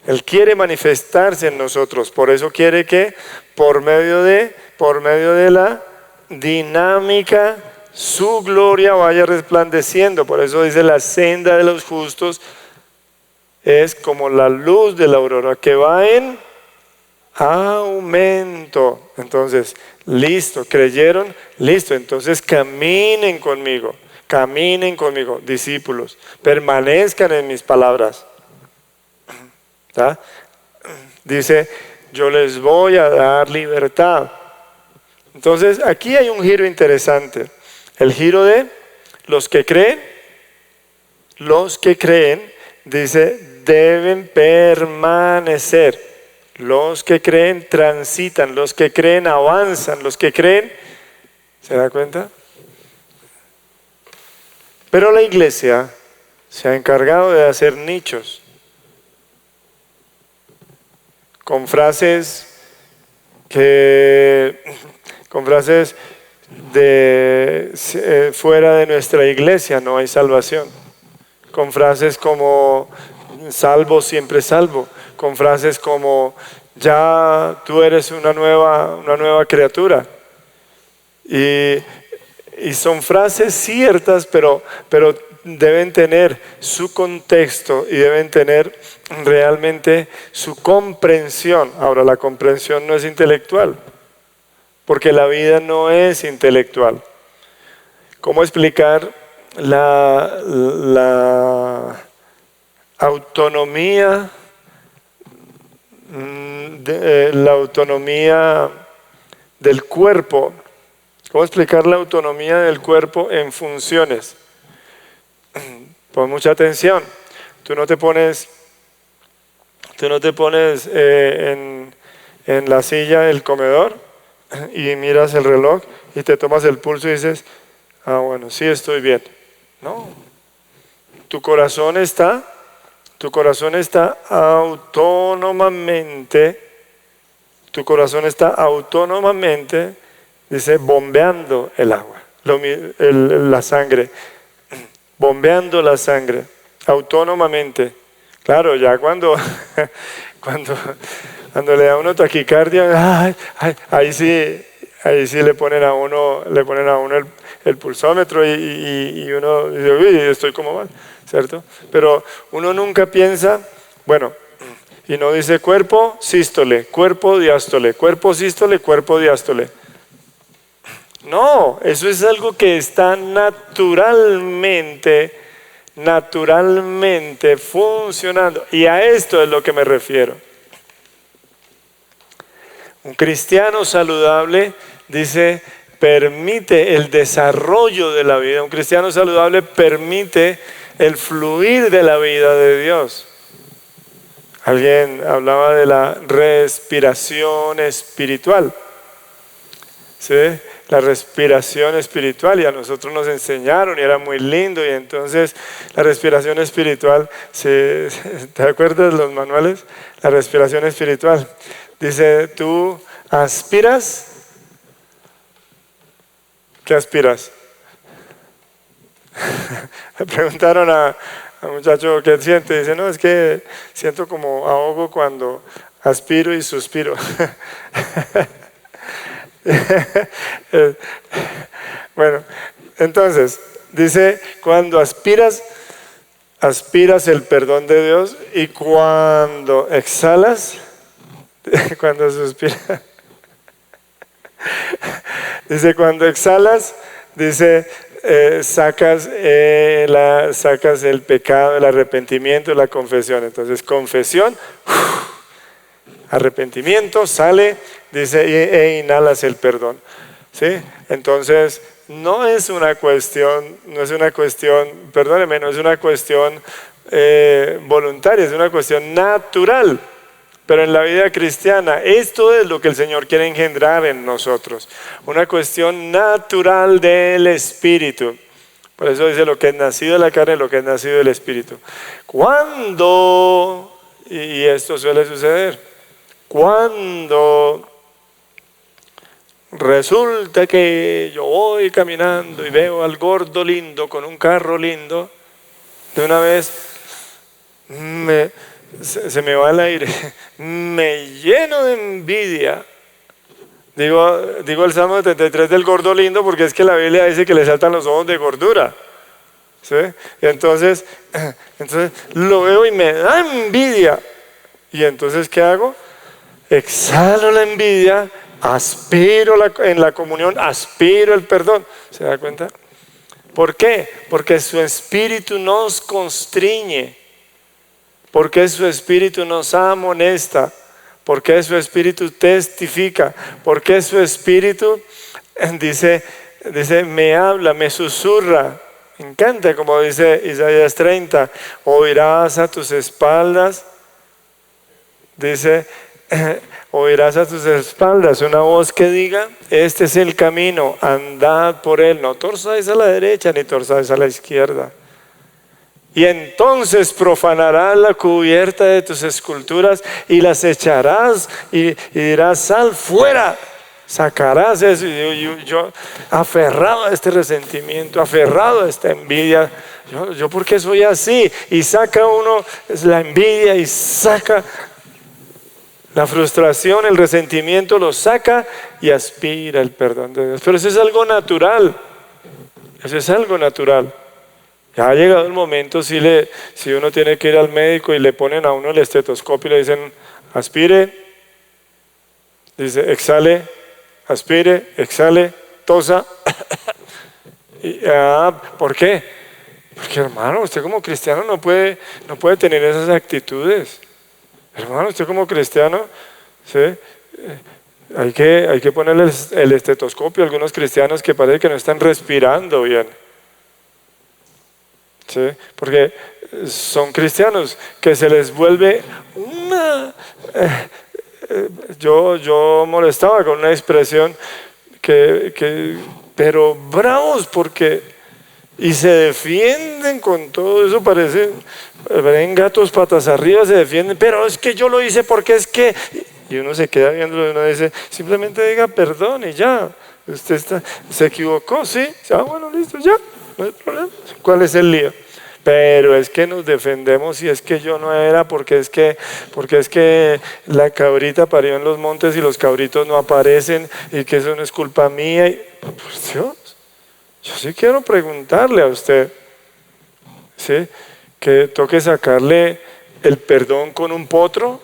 B: Él quiere manifestarse en nosotros. Por eso quiere que por medio de la dinámica su gloria vaya resplandeciendo. Por eso dice, la senda de los justos es como la luz de la aurora que va en aumento. Entonces, listo, creyeron, listo, entonces caminen conmigo, discípulos, permanezcan en mis palabras. ¿Tá? Dice, yo les voy a dar libertad. Entonces, aquí hay un giro interesante, el giro de los que creen, dice, deben permanecer. Los que creen transitan, los que creen avanzan, los que creen, ¿se da cuenta? Pero la iglesia se ha encargado de hacer nichos con frases de fuera de nuestra iglesia no hay salvación, con frases como salvo siempre salvo, con frases como ya tú eres una nueva criatura. Y son frases ciertas, pero deben tener su contexto y deben tener realmente su comprensión. Ahora, la comprensión no es intelectual, porque la vida no es intelectual. ¿Cómo explicar la autonomía? La autonomía del cuerpo. ¿Cómo explicar la autonomía del cuerpo en funciones? Pon mucha atención. Tú no te pones en la silla del comedor y miras el reloj y te tomas el pulso y dices, ah, bueno, sí estoy bien. No. Tu corazón está autónomamente, dice, bombeando el agua, la sangre, bombeando la sangre, autónomamente. Claro, ya cuando le da a uno taquicardia, ahí sí le ponen a uno el pulsómetro y uno dice, uy, estoy como mal, ¿cierto? Pero uno nunca piensa Bueno, y no dice cuerpo, sístole, cuerpo, diástole, cuerpo, sístole, cuerpo, diástole. No, eso es algo que está naturalmente funcionando. Y a esto es lo que me refiero. Un cristiano saludable, dice, permite el desarrollo de la vida. Un cristiano saludable permite el fluir de la vida de Dios. Alguien hablaba de la respiración espiritual. ¿Sí? La respiración espiritual, y a nosotros nos enseñaron y era muy lindo. Y entonces la respiración espiritual, ¿te acuerdas de los manuales? La respiración espiritual dice, tú aspiras. ¿Qué aspiras? Le preguntaron a un muchacho qué siente. Dice, no, es que siento como ahogo cuando aspiro y suspiro. Bueno, entonces dice, cuando aspiras el perdón de Dios, y cuando exhalas, cuando suspiras, dice, cuando exhalas, dice, sacas el pecado, el arrepentimiento, la confesión. Entonces, confesión, arrepentimiento, sale, dice, e inhalas el perdón. ¿Sí? Entonces, no es una cuestión voluntaria, es una cuestión natural. Pero en la vida cristiana, esto es lo que el Señor quiere engendrar en nosotros. Una cuestión natural del Espíritu. Por eso dice, lo que es nacido de la carne, lo que es nacido del Espíritu. Cuando, y esto suele suceder, cuando resulta que yo voy caminando y veo al gordo lindo con un carro lindo, de una vez se me va el aire, me lleno de envidia. Digo el Salmo 73 del gordo lindo, porque es que la Biblia dice que le saltan los ojos de gordura. ¿Sí? Y entonces lo veo y me da envidia. Y entonces, ¿qué hago? Exhalo la envidia, aspiro en la comunión, aspiro el perdón. ¿Se da cuenta? ¿Por qué? Porque su espíritu nos constriñe. Porque su espíritu nos amonesta, porque su espíritu testifica, porque su espíritu dice, me habla, me susurra. Me encanta, como dice Isaías 30, oirás a tus espaldas, dice, oirás a tus espaldas una voz que diga, este es el camino, andad por él, no torzáis a la derecha ni torzáis a la izquierda. Y entonces profanarás la cubierta de tus esculturas y las echarás y dirás, sal fuera. Sacarás eso. Y yo aferrado a este resentimiento, aferrado a esta envidia. Yo ¿por qué soy así? Y saca uno la envidia y saca la frustración, el resentimiento, lo saca y aspira el perdón de Dios. Pero eso es algo natural. Eso es algo natural. Ya ha llegado el momento, si uno tiene que ir al médico y le ponen a uno el estetoscopio y le dicen, aspire, dice, exhale, aspire, exhale, tosa. ¿Por qué? Porque, hermano, usted como cristiano no puede tener esas actitudes. Hermano, usted como cristiano, ¿sí? Hay que ponerle el estetoscopio a algunos cristianos que parece que no están respirando bien. ¿Sí? Porque son cristianos que se les vuelve una... Yo molestaba con una expresión pero bravos porque... Y se defienden con todo eso, parecen gatos patas arriba, se defienden, pero es que yo lo hice porque es que... Y uno se queda viéndolo y uno dice, simplemente diga perdón y ya. Usted se equivocó, ¿sí? Bueno, listo, ya. No hay problema. ¿Cuál es el lío? Pero es que nos defendemos y es que yo no era, porque es que la cabrita parió en los montes y los cabritos no aparecen y que eso no es culpa mía. Por Dios, yo sí quiero preguntarle a usted, ¿sí? Que toque sacarle el perdón con un potro?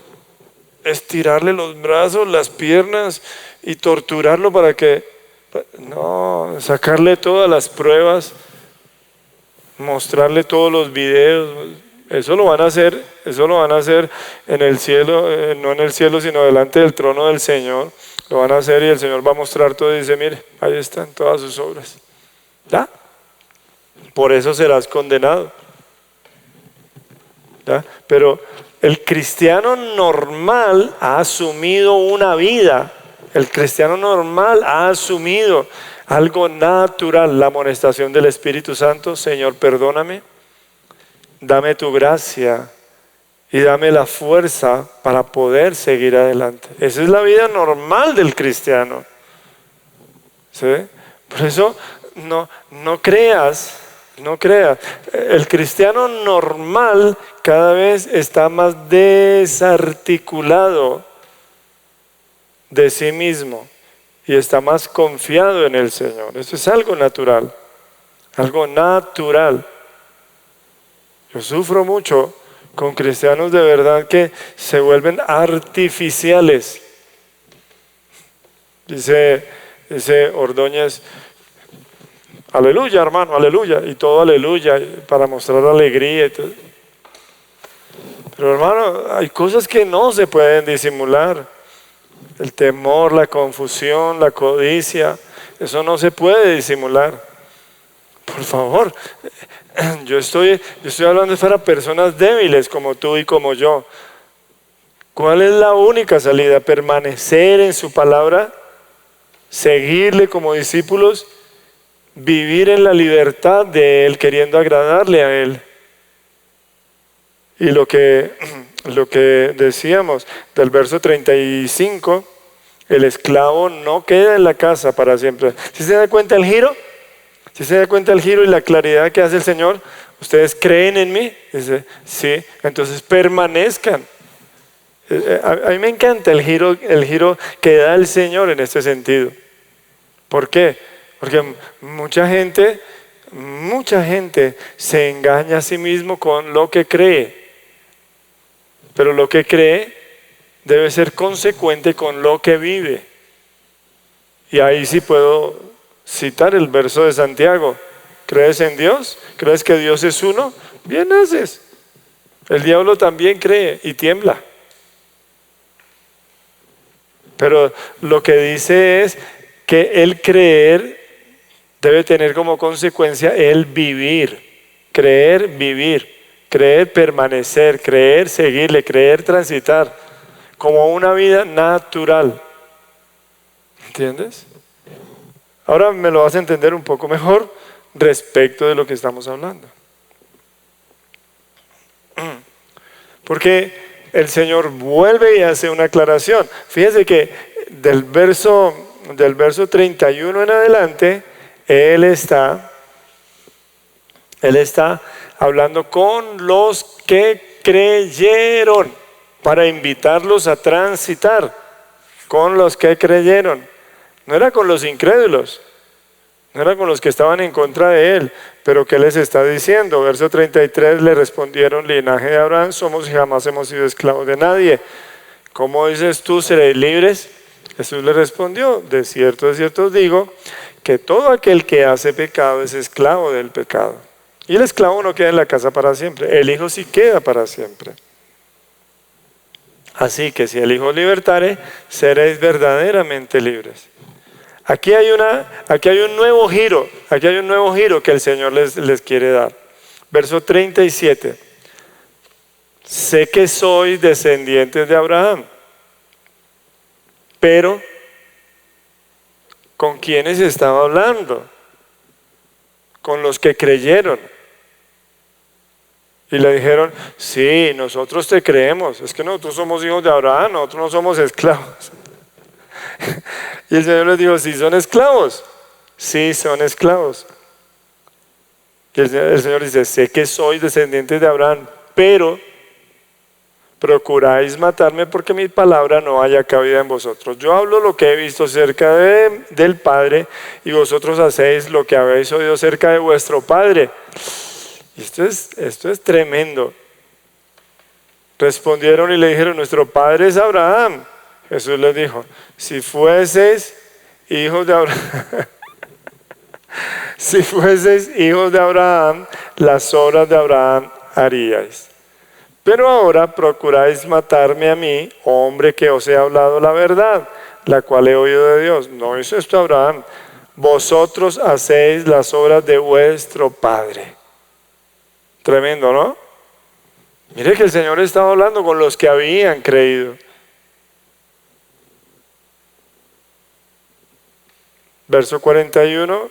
B: Estirarle los brazos, las piernas y torturarlo para que... No, sacarle todas las pruebas, mostrarle todos los videos. Eso lo van a hacer en el cielo, no en el cielo, sino delante del trono del Señor. Lo van a hacer y el Señor va a mostrar todo y dice, mire, ahí están todas sus obras. ¿Ya? Por eso serás condenado. ¿Ya? Pero el cristiano normal ha asumido una vida. El cristiano normal ha asumido algo natural, la amonestación del Espíritu Santo. Señor, perdóname, dame tu gracia y dame la fuerza para poder seguir adelante. Esa es la vida normal del cristiano. ¿Sí? Por eso no creas. El cristiano normal cada vez está más desarticulado de sí mismo y está más confiado en el Señor. Eso es algo natural, algo natural. Yo sufro mucho con cristianos de verdad que se vuelven artificiales. Dice Ordóñez, aleluya, hermano, aleluya, y todo aleluya para mostrar alegría y todo. Pero hermano, hay cosas que no se pueden disimular. El temor, la confusión, la codicia, eso no se puede disimular. Por favor, yo estoy hablando para personas débiles como tú y como yo. ¿Cuál es la única salida? Permanecer en su palabra, seguirle como discípulos, vivir en la libertad de Él, queriendo agradarle a Él. Y lo que decíamos del verso 35, el esclavo no queda en la casa para siempre. ¿Sí se da cuenta el giro? ¿Sí se da cuenta el giro y la claridad que hace el Señor? ¿Ustedes creen en mí? Dice, sí, entonces permanezcan. A mí me encanta el giro que da el Señor en este sentido. ¿Por qué? Porque mucha gente se engaña a sí mismo con lo que cree. Pero lo que cree debe ser consecuente con lo que vive. Y ahí sí puedo citar el verso de Santiago. ¿Crees en Dios? ¿Crees que Dios es uno? Bien haces. El diablo también cree y tiembla. Pero lo que dice es que el creer debe tener como consecuencia el vivir. Creer, vivir. Creer, permanecer, creer, seguirle, creer, transitar, como una vida natural. ¿Entiendes? Ahora me lo vas a entender un poco mejor respecto de lo que estamos hablando. Porque el Señor vuelve y hace una aclaración. Fíjese que del verso 31 en adelante, Él está hablando con los que creyeron para invitarlos a transitar con los que creyeron. No era con los incrédulos, no era con los que estaban en contra de Él. Pero ¿qué les está diciendo? Verso 33, le respondieron, linaje de Abraham somos y jamás hemos sido esclavos de nadie. ¿Cómo dices tú, seréis libres? Jesús le respondió, de cierto os digo, que todo aquel que hace pecado es esclavo del pecado. Y el esclavo no queda en la casa para siempre, el Hijo sí queda para siempre. Así que si el Hijo libertare, seréis verdaderamente libres. Aquí hay un nuevo giro que el Señor les quiere dar. Verso 37. Sé que sois descendientes de Abraham, pero ¿con quiénes estaba hablando? Con los que creyeron. Y le dijeron, sí, nosotros te creemos, es que nosotros somos hijos de Abraham, nosotros no somos esclavos. Y el Señor les dijo, ¿sí son esclavos? Sí, son esclavos. Y el Señor dice, sé que sois descendientes de Abraham, pero procuráis matarme porque mi palabra no haya cabida en vosotros. Yo hablo lo que he visto cerca del Padre y vosotros hacéis lo que habéis oído cerca de vuestro Padre. Y esto es tremendo. Respondieron y le dijeron, nuestro padre es Abraham. Jesús les dijo, si fueseis hijos de Abraham, si fueseis hijos de Abraham, las obras de Abraham haríais. Pero ahora procuráis matarme a mí, hombre que os he hablado la verdad, la cual he oído de Dios. No hizo esto Abraham. Vosotros hacéis las obras de vuestro padre. Tremendo, ¿no? Mire que el Señor estaba hablando con los que habían creído. Verso 41,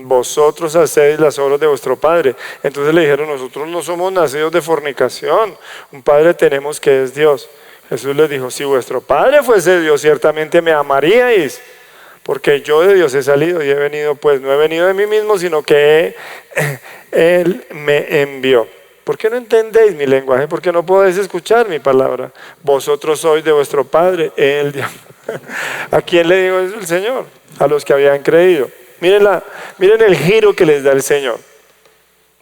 B: vosotros hacéis las obras de vuestro padre. Entonces le dijeron, nosotros no somos nacidos de fornicación, un padre tenemos que es Dios. Jesús les dijo, si vuestro padre fuese Dios, ciertamente me amaríais, porque yo de Dios he salido y he venido, pues no he venido de mí mismo, sino que Él me envió. ¿Por qué no entendéis mi lenguaje? ¿Por qué no podéis escuchar mi palabra? Vosotros sois de vuestro padre, el diablo. ¿A quién le dijo eso el Señor? A los que habían creído. Miren el giro que les da el Señor.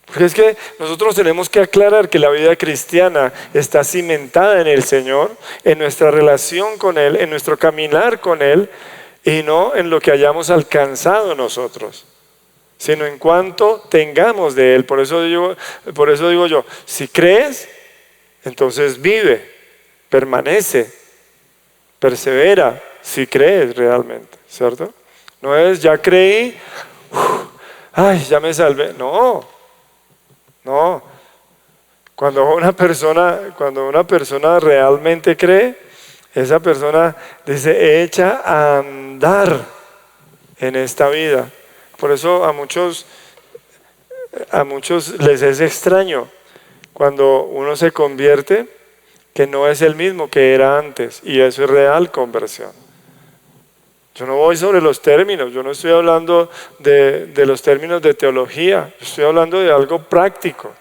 B: Porque es que nosotros tenemos que aclarar que la vida cristiana está cimentada en el Señor, en nuestra relación con Él, en nuestro caminar con Él, y no en lo que hayamos alcanzado nosotros, sino en cuanto tengamos de Él. Por eso digo yo, si crees, entonces vive, permanece, persevera, si crees realmente, ¿cierto? No es, ya creí, ay, ya me salvé. No. Cuando una persona realmente cree, esa persona dice, echa a andar en esta vida. Por eso a muchos les es extraño cuando uno se convierte, que no es el mismo que era antes, y eso es real conversión. Yo no voy sobre los términos, yo no estoy hablando de los términos de teología, yo estoy hablando de algo práctico.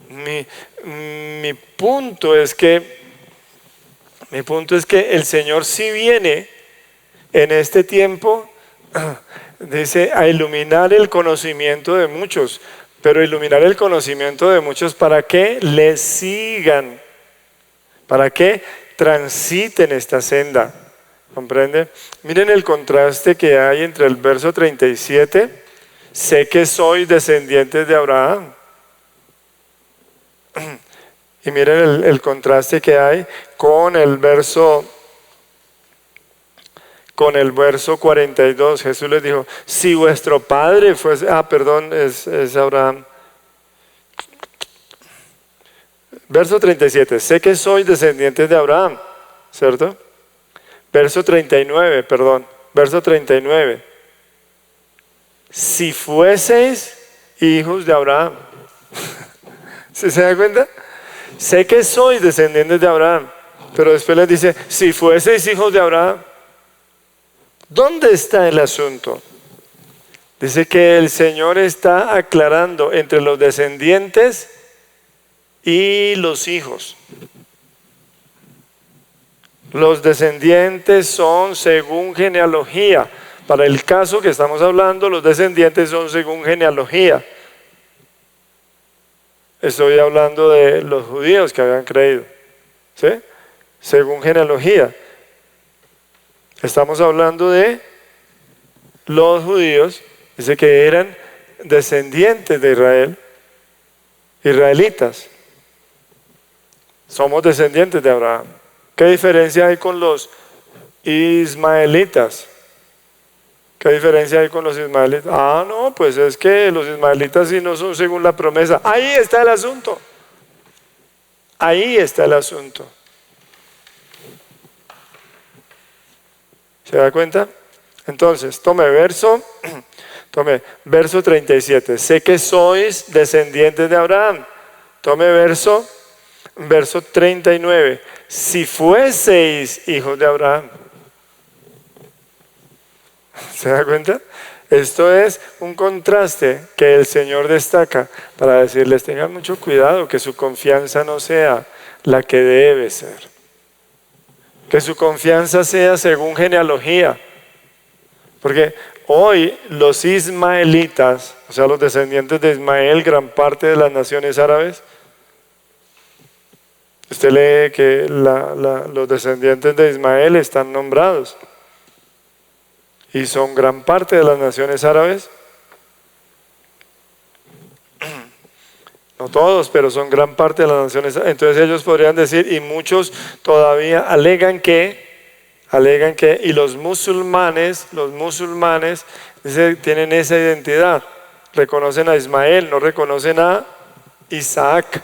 B: Mi punto es que el Señor sí viene en este tiempo, dice, a iluminar el conocimiento de muchos, pero iluminar el conocimiento de muchos para que le sigan, para que transiten esta senda. ¿Comprende? Miren el contraste que hay entre el verso 37, sé que soy descendiente de Abraham. Y miren el contraste que hay con el verso 42. Jesús les dijo, si vuestro padre fuese, es Abraham. Verso 37, sé que soy descendiente de Abraham, ¿cierto? Verso 39, si fueseis hijos de Abraham. ¿Sí se da cuenta? Sé que sois descendientes de Abraham, pero después les dice, si fueseis hijos de Abraham. ¿Dónde está el asunto? Dice que el Señor está aclarando entre los descendientes y los hijos. Los descendientes son según genealogía. Para el caso que estamos hablando, los descendientes son según genealogía. Estoy hablando de los judíos que habían creído, ¿sí? Según genealogía. Estamos hablando de los judíos, dice que eran descendientes de Israel, israelitas. Somos descendientes de Abraham. ¿Qué diferencia hay con los ismaelitas? ¿Qué diferencia hay con los ismaelitas? No, pues es que los ismaelitas sí no son según la promesa. Ahí está el asunto. Ahí está el asunto. ¿Se da cuenta? Entonces, tome verso 37. Sé que sois descendientes de Abraham. Tome verso 39. Si fueseis hijos de Abraham. ¿Se da cuenta? Esto es un contraste que el Señor destaca para decirles, tengan mucho cuidado, que su confianza no sea la que debe ser. Que su confianza sea según genealogía. Porque hoy los ismaelitas, o sea, los descendientes de Ismael, gran parte de las naciones árabes, Usted lee que los descendientes de Ismael están nombrados y son gran parte de las naciones árabes. No todos, pero son gran parte de las naciones. Entonces ellos podrían decir, y muchos todavía alegan que, y los musulmanes dice, tienen esa identidad. Reconocen a Ismael, no reconocen a Isaac.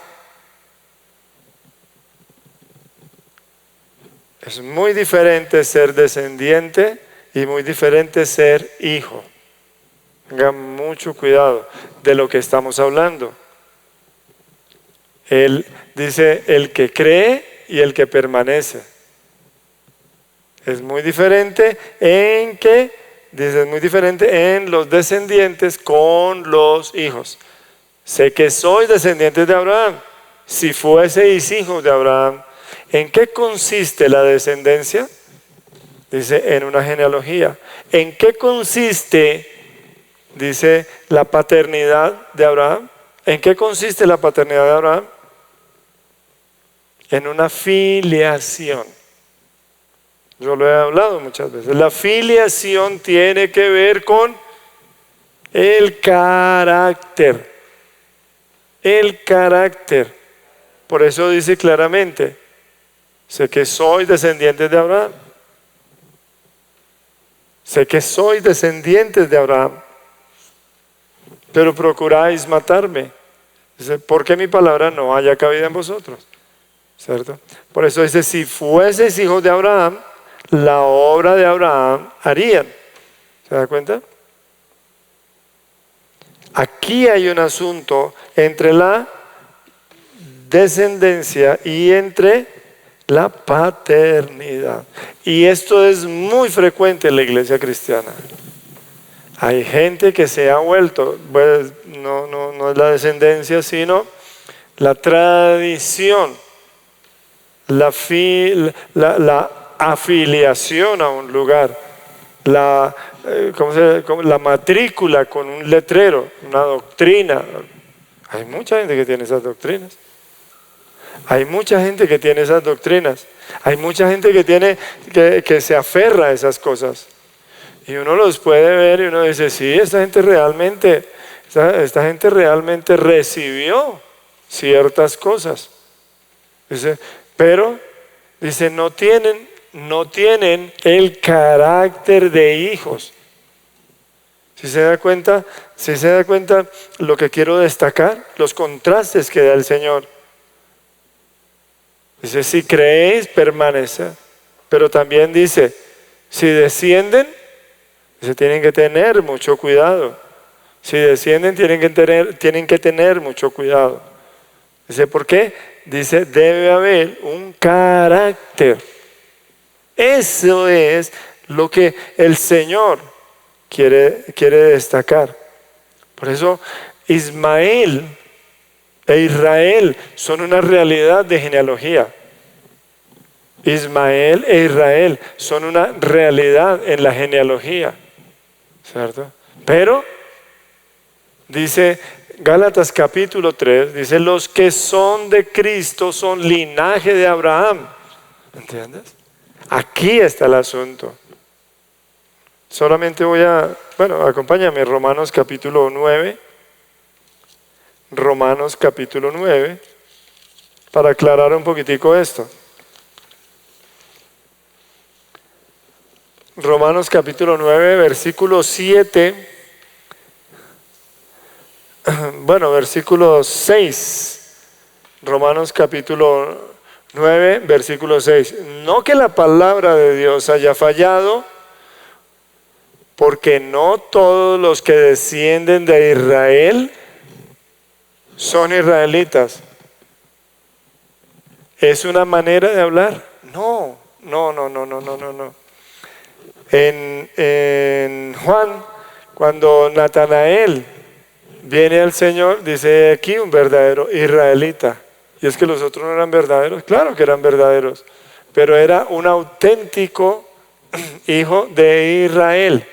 B: Es muy diferente ser descendiente y muy diferente ser hijo. Tengan mucho cuidado de lo que estamos hablando. Él dice el que cree y el que permanece. Es muy diferente en que, dice, es muy diferente en los descendientes con los hijos. Sé que soy descendiente de Abraham. Si fueseis hijos de Abraham, ¿en qué consiste la descendencia? Dice, en una genealogía. ¿En qué consiste, dice, la paternidad de Abraham? ¿En qué consiste la paternidad de Abraham? En una filiación. Yo lo he hablado muchas veces. La filiación tiene que ver con el carácter. El carácter. Por eso dice claramente, sé que soy descendiente de Abraham. Sé que soy descendiente de Abraham. Pero procuráis matarme. Dice, porque mi palabra no haya cabida en vosotros. ¿Cierto? Por eso dice, si fueseis hijos de Abraham, la obra de Abraham harían. ¿Se da cuenta? Aquí hay un asunto entre la descendencia y entre la paternidad. Y esto es muy frecuente en la iglesia cristiana. Hay gente que se ha vuelto, pues, no es la descendencia, sino la tradición, la afiliación a un lugar, la matrícula con un letrero, una doctrina. Hay mucha gente que tiene esas doctrinas. Hay mucha gente que tiene esas doctrinas. Hay mucha gente que se aferra a esas cosas. Y uno los puede ver y uno dice, sí, esta gente realmente recibió ciertas cosas. Dice, pero dice, no tienen el carácter de hijos. Si se da cuenta lo que quiero destacar, los contrastes que da el Señor. Dice, si creéis, permaneced. Pero también dice, si descienden, dice, tienen que tener mucho cuidado. Si descienden, tienen que tener mucho cuidado. Dice, ¿por qué? Dice, debe haber un carácter. Eso es lo que el Señor quiere destacar. Por eso Ismael e Israel son una realidad de genealogía. Ismael e Israel son una realidad en la genealogía, ¿cierto? Pero dice Gálatas capítulo 3, dice, los que son de Cristo son linaje de Abraham. ¿Entiendes? Aquí está el asunto. Solamente acompáñame, Romanos capítulo 9. Romanos capítulo 9, para aclarar un poquitico esto. Romanos capítulo 9, versículo 7. Versículo 6. Romanos capítulo 9, versículo 6. No que la palabra de Dios haya fallado, porque no todos los que descienden de Israel son israelitas. ¿Es una manera de hablar? No. En Juan, cuando Natanael viene al Señor, dice aquí un verdadero israelita. Y es que los otros no eran verdaderos. Claro que eran verdaderos, pero era un auténtico hijo de Israel.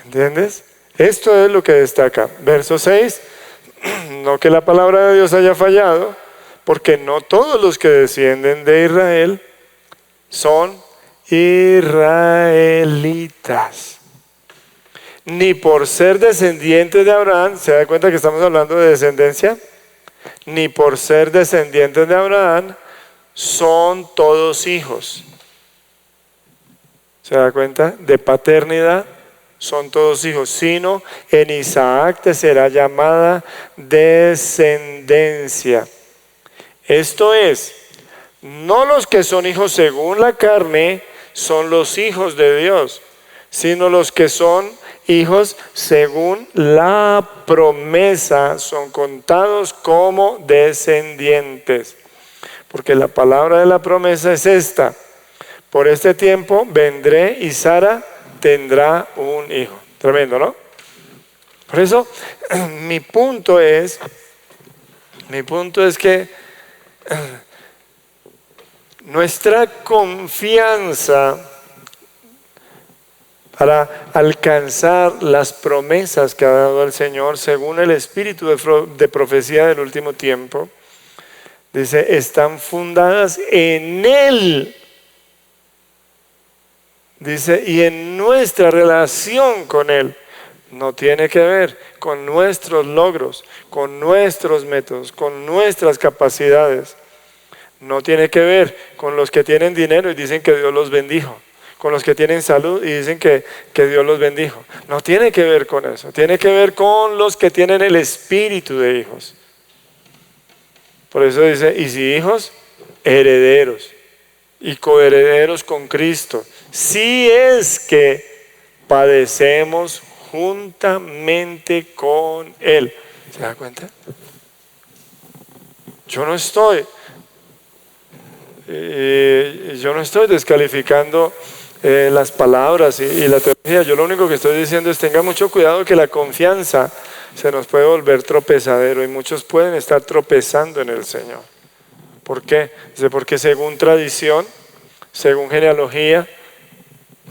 B: ¿Entiendes? Esto es lo que destaca. Verso 6, no que la palabra de Dios haya fallado, porque no todos los que descienden de Israel son israelitas. Ni por ser descendientes de Abraham, ¿se da cuenta que estamos hablando de descendencia? Ni por ser descendientes de Abraham son todos hijos. ¿Se da cuenta? De paternidad son todos hijos, sino en Isaac te será llamada descendencia. Esto es, no los que son hijos según la carne son los hijos de Dios, sino los que son hijos según la promesa son contados como descendientes. Porque la palabra de la promesa es esta: por este tiempo vendré y Sara tendrá un hijo. Tremendo, ¿no? Por eso mi punto es que nuestra confianza para alcanzar las promesas que ha dado el Señor según el espíritu de profecía del último tiempo, dice, están fundadas en Él. Dice, y en nuestra relación con Él. No tiene que ver con nuestros logros, con nuestros métodos, con nuestras capacidades. No tiene que ver con los que tienen dinero y dicen que Dios los bendijo, con los que tienen salud y dicen que Dios los bendijo. No tiene que ver con eso. Tiene que ver con los que tienen el espíritu de hijos. Por eso dice, y si hijos, herederos y coherederos con Cristo, si es que padecemos juntamente con Él. ¿Se da cuenta? Yo no estoy descalificando las palabras y la teología. Yo lo único que estoy diciendo es tenga mucho cuidado que la confianza se nos puede volver tropezadero y muchos pueden estar tropezando en el Señor. ¿Por qué? Dice, porque según tradición, según genealogía,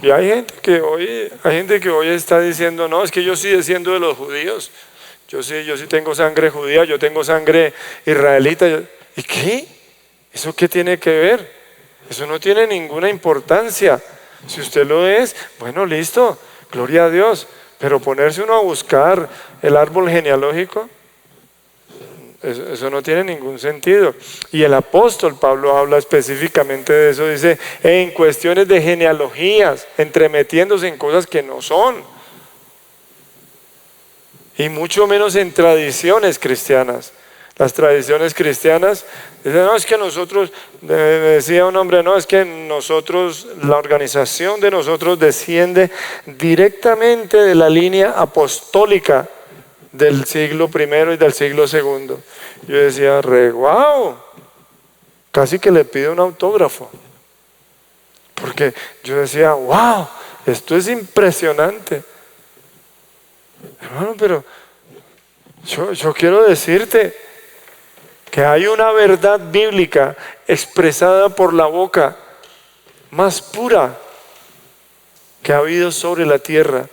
B: y hay gente que hoy está diciendo, no, es que yo sí desciendo de los judíos, yo sí tengo sangre judía, yo tengo sangre israelita. ¿Y qué? ¿Eso qué tiene que ver? Eso no tiene ninguna importancia. Si usted lo es, bueno, listo, gloria a Dios. Pero ponerse uno a buscar el árbol genealógico, eso no tiene ningún sentido. Y el apóstol Pablo habla específicamente de eso. Dice, en cuestiones de genealogías, entremetiéndose en cosas que no son. Y mucho menos en tradiciones cristianas. Las tradiciones cristianas dicen, no, es que nosotros, me decía un hombre, no, es que nosotros, la organización de nosotros desciende directamente de la línea apostólica del siglo I y del siglo II. Yo decía, wow, casi que le pido un autógrafo. Porque yo decía, wow, esto es impresionante. Hermano, pero yo quiero decirte que hay una verdad bíblica expresada por la boca más pura que ha habido sobre la tierra.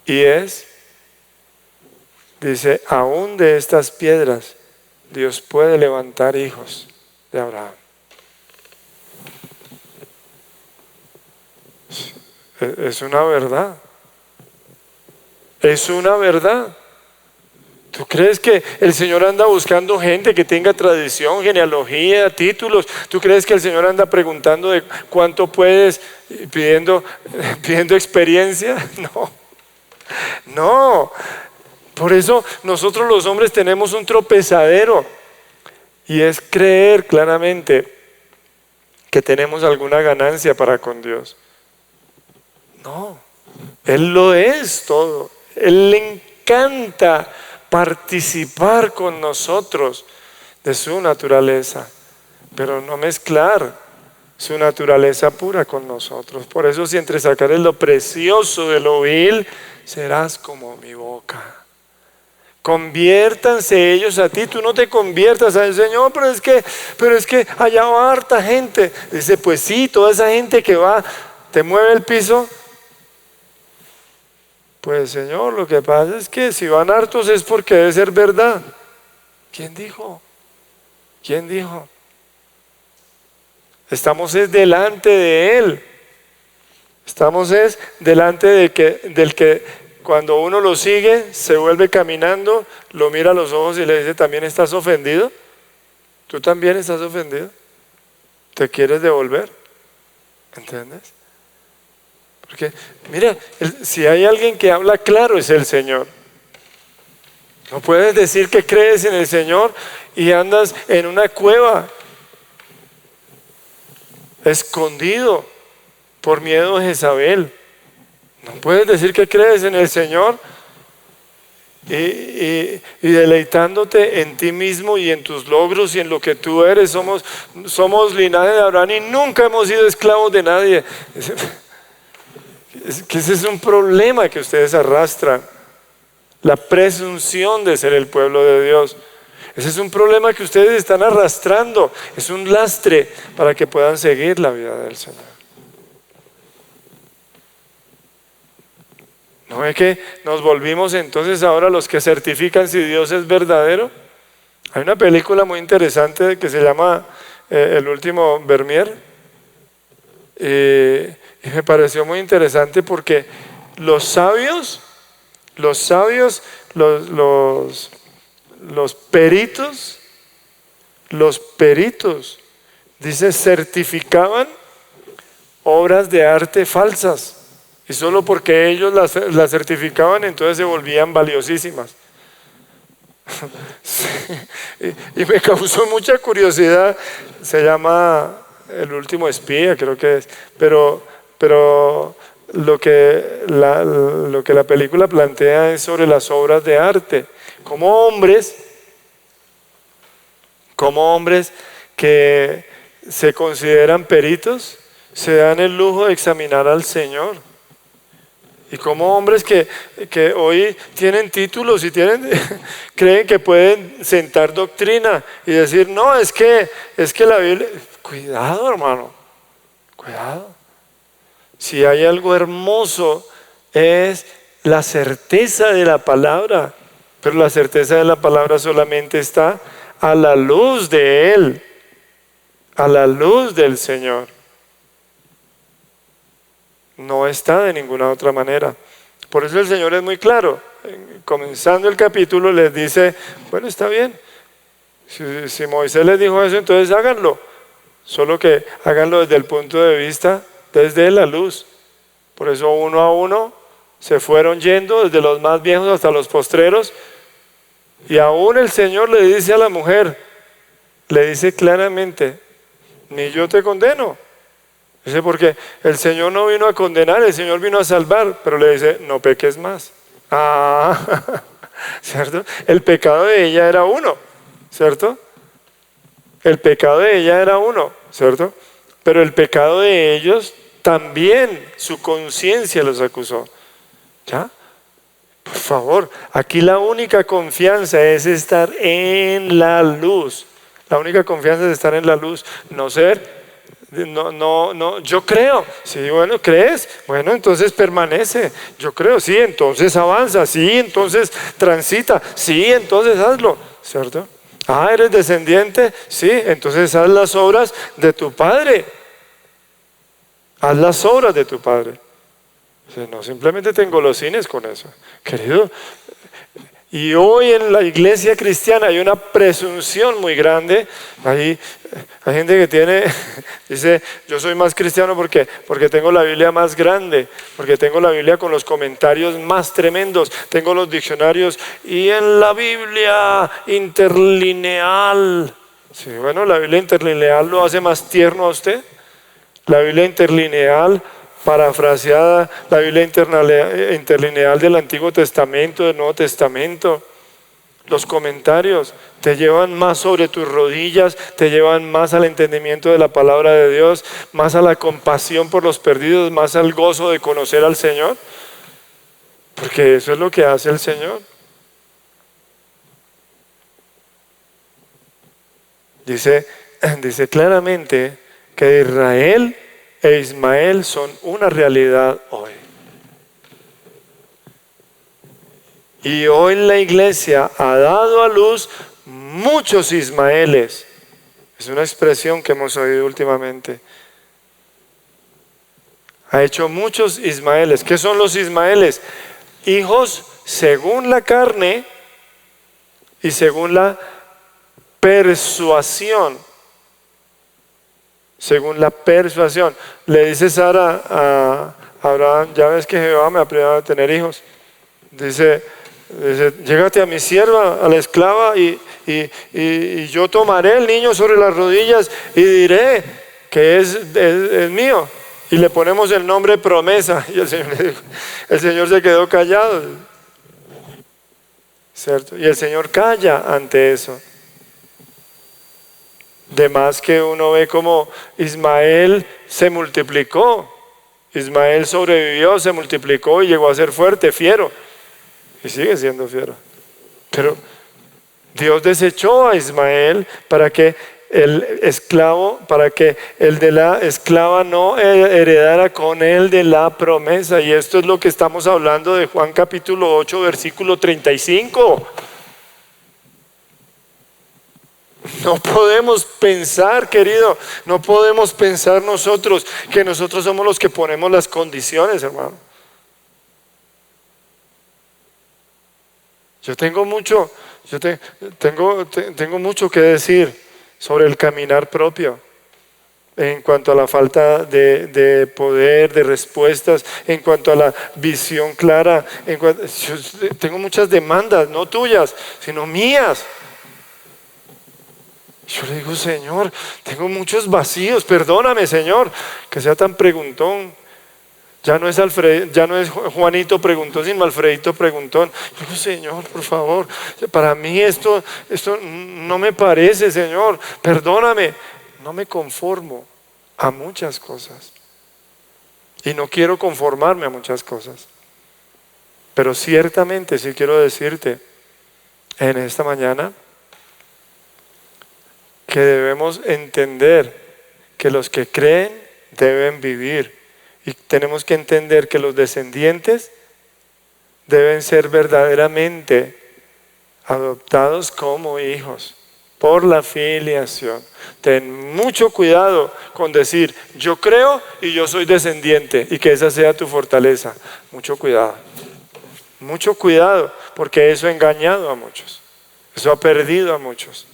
B: Y dice, aún de estas piedras Dios puede levantar hijos de Abraham. Es una verdad. Es una verdad. ¿Tú crees que el Señor anda buscando gente que tenga tradición, genealogía, títulos? ¿Tú crees que el Señor anda preguntando de cuánto puedes, pidiendo experiencia? No. Por eso nosotros los hombres tenemos un tropezadero y es creer claramente que tenemos alguna ganancia para con Dios. No, Él lo es todo. Él le encanta participar con nosotros de su naturaleza, pero no mezclar su naturaleza pura con nosotros. Por eso si entre sacares lo precioso de lo vil, serás como mi boca. Conviértanse ellos a ti, tú no te conviertas al Señor, pero es que allá va harta gente. Dice, pues sí, toda esa gente que va, te mueve el piso. Pues Señor, lo que pasa es que si van hartos es porque debe ser verdad. ¿Quién dijo? ¿Quién dijo? Estamos es delante de Él. Estamos es delante del que cuando uno lo sigue, se vuelve caminando, lo mira a los ojos y le dice, ¿también estás ofendido? ¿Tú también estás ofendido? ¿Te quieres devolver? ¿Entiendes? Porque, mira, si hay alguien que habla claro es el Señor. No puedes decir que crees en el Señor y andas en una cueva, escondido por miedo a Jezabel. No puedes decir que crees en el Señor y deleitándote en ti mismo y en tus logros y en lo que tú eres. Somos linaje de Abraham y nunca hemos sido esclavos de nadie. Que ese es un problema que ustedes arrastran, la presunción de ser el pueblo de Dios. Ese es un problema que ustedes están arrastrando, es un lastre para que puedan seguir la vida del Señor. ¿No es que nos volvimos entonces ahora los que certifican si Dios es verdadero? Hay una película muy interesante que se llama El último Vermeer, y me pareció muy interesante porque los sabios, los peritos, dice, certificaban obras de arte falsas. Y solo porque ellos las certificaban, entonces se volvían valiosísimas. Sí, y me causó mucha curiosidad. Se llama El último espía, creo que es. Pero lo que la película plantea es sobre las obras de arte. Como hombres que se consideran peritos, se dan el lujo de examinar al Señor. Y como hombres que hoy tienen títulos y creen que pueden sentar doctrina y decir, no, es que la Biblia... Cuidado, hermano, cuidado. Si hay algo hermoso es la certeza de la palabra, pero la certeza de la palabra solamente está a la luz de Él, a la luz del Señor. No está de ninguna otra manera. Por eso el Señor es muy claro. Comenzando el capítulo les dice, bueno, está bien. Si Moisés les dijo eso, entonces háganlo. Solo que háganlo desde el punto de vista, desde la luz. Por eso uno a uno se fueron yendo, desde los más viejos hasta los postreros. Y aún el Señor le dice a la mujer, le dice claramente, ni yo te condeno. Dice, porque el Señor no vino a condenar, el Señor vino a salvar, pero le dice, no peques más. ¿Cierto? El pecado de ella era uno, ¿cierto? El pecado de ella era uno, ¿cierto? Pero el pecado de ellos también, su conciencia los acusó. ¿Ya? Por favor, aquí la única confianza es estar en la luz. La única confianza es estar en la luz, no ser... No, yo creo. Sí, bueno, ¿crees? Bueno, entonces permanece. Yo creo, sí, entonces avanza. Sí, entonces transita. Sí, entonces hazlo, ¿cierto? ¿Eres descendiente? Sí, entonces haz las obras de tu padre. Haz las obras de tu padre. No simplemente te engolosines con eso, querido. Y hoy en la iglesia cristiana hay una presunción muy grande. Hay gente que dice, yo soy más cristiano porque tengo la Biblia más grande, porque tengo la Biblia con los comentarios más tremendos, tengo los diccionarios y en la Biblia interlineal. Sí, bueno, la Biblia interlineal lo hace más tierno a usted. La Biblia interlineal parafraseada, la Biblia interlineal del Antiguo Testamento, del Nuevo Testamento. Los comentarios te llevan más sobre tus rodillas, te llevan más al entendimiento de la palabra de Dios, más a la compasión por los perdidos, más al gozo de conocer al Señor, porque eso es lo que hace el Señor. Dice claramente que Israel e Ismael son una realidad hoy. Y hoy la iglesia ha dado a luz muchos Ismaeles. Es una expresión que hemos oído últimamente. Ha hecho muchos Ismaeles. ¿Qué son los Ismaeles? Hijos según la carne y según la persuasión. Según la persuasión. Le dice Sara a Abraham: ya ves que Jehová me ha privado de tener hijos. Dice, llégate a mi sierva, a la esclava, y yo tomaré el niño sobre las rodillas y diré que es mío. Y le ponemos el nombre promesa. Y el Señor se quedó callado, ¿cierto? Y el Señor calla ante eso. De más que uno ve como Ismael se multiplicó. Ismael sobrevivió, se multiplicó y llegó a ser fuerte, fiero. Y sigue siendo fiero. Pero Dios desechó a Ismael para que el de la esclava no heredara con él de la promesa. Y esto es lo que estamos hablando de Juan capítulo 8, versículo 35. No podemos pensar, querido, no podemos pensar nosotros que nosotros somos los que ponemos las condiciones, hermano. Yo tengo mucho que decir sobre el caminar propio, en cuanto a la falta de poder, de respuestas, en cuanto a la visión clara. Yo tengo muchas demandas, no tuyas, sino mías. Yo le digo: Señor, tengo muchos vacíos, perdóname, Señor, que sea tan preguntón. Ya no es Juanito preguntón, sino Alfredito preguntón. Yo digo: Señor, por favor, para mí esto no me parece, Señor, perdóname. No me conformo a muchas cosas y no quiero conformarme a muchas cosas, pero ciertamente sí quiero decirte en esta mañana que debemos entender que los que creen deben vivir, y tenemos que entender que los descendientes deben ser verdaderamente adoptados como hijos por la filiación. Ten mucho cuidado con decir: yo creo y yo soy descendiente, y que esa sea tu fortaleza. Mucho cuidado, porque eso ha engañado a muchos, eso ha perdido a muchos.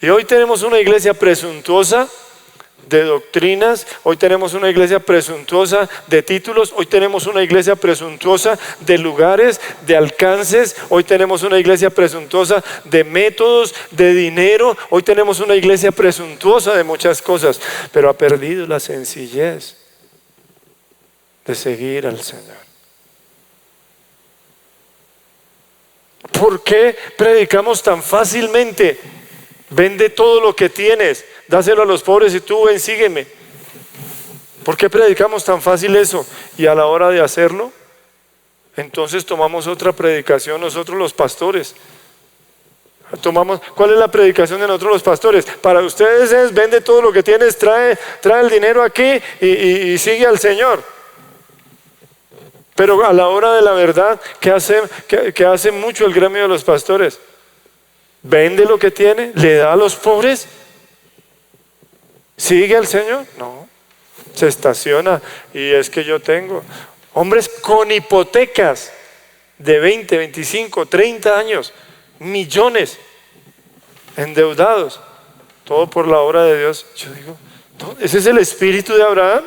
B: Y hoy tenemos una iglesia presuntuosa de doctrinas, hoy tenemos una iglesia presuntuosa de títulos, hoy tenemos una iglesia presuntuosa de lugares, de alcances, hoy tenemos una iglesia presuntuosa de métodos, de dinero, hoy tenemos una iglesia presuntuosa de muchas cosas, pero ha perdido la sencillez de seguir al Señor. ¿Por qué predicamos tan fácilmente? Vende todo lo que tienes, dáselo a los pobres y tú ven, sígueme. ¿Por qué predicamos tan fácil eso? Y a la hora de hacerlo, entonces tomamos otra predicación nosotros los pastores. ¿Cuál es la predicación de nosotros los pastores? Para ustedes es: vende todo lo que tienes, trae el dinero aquí y sigue al Señor. Pero a la hora de la verdad, ¿qué hace mucho el gremio de los pastores? Vende lo que tiene, le da a los pobres, sigue al Señor. No, se estaciona. Y es que yo tengo hombres con hipotecas de 20, 25, 30 años, millones endeudados, todo por la obra de Dios. Yo digo, ¿ese es el espíritu de Abraham?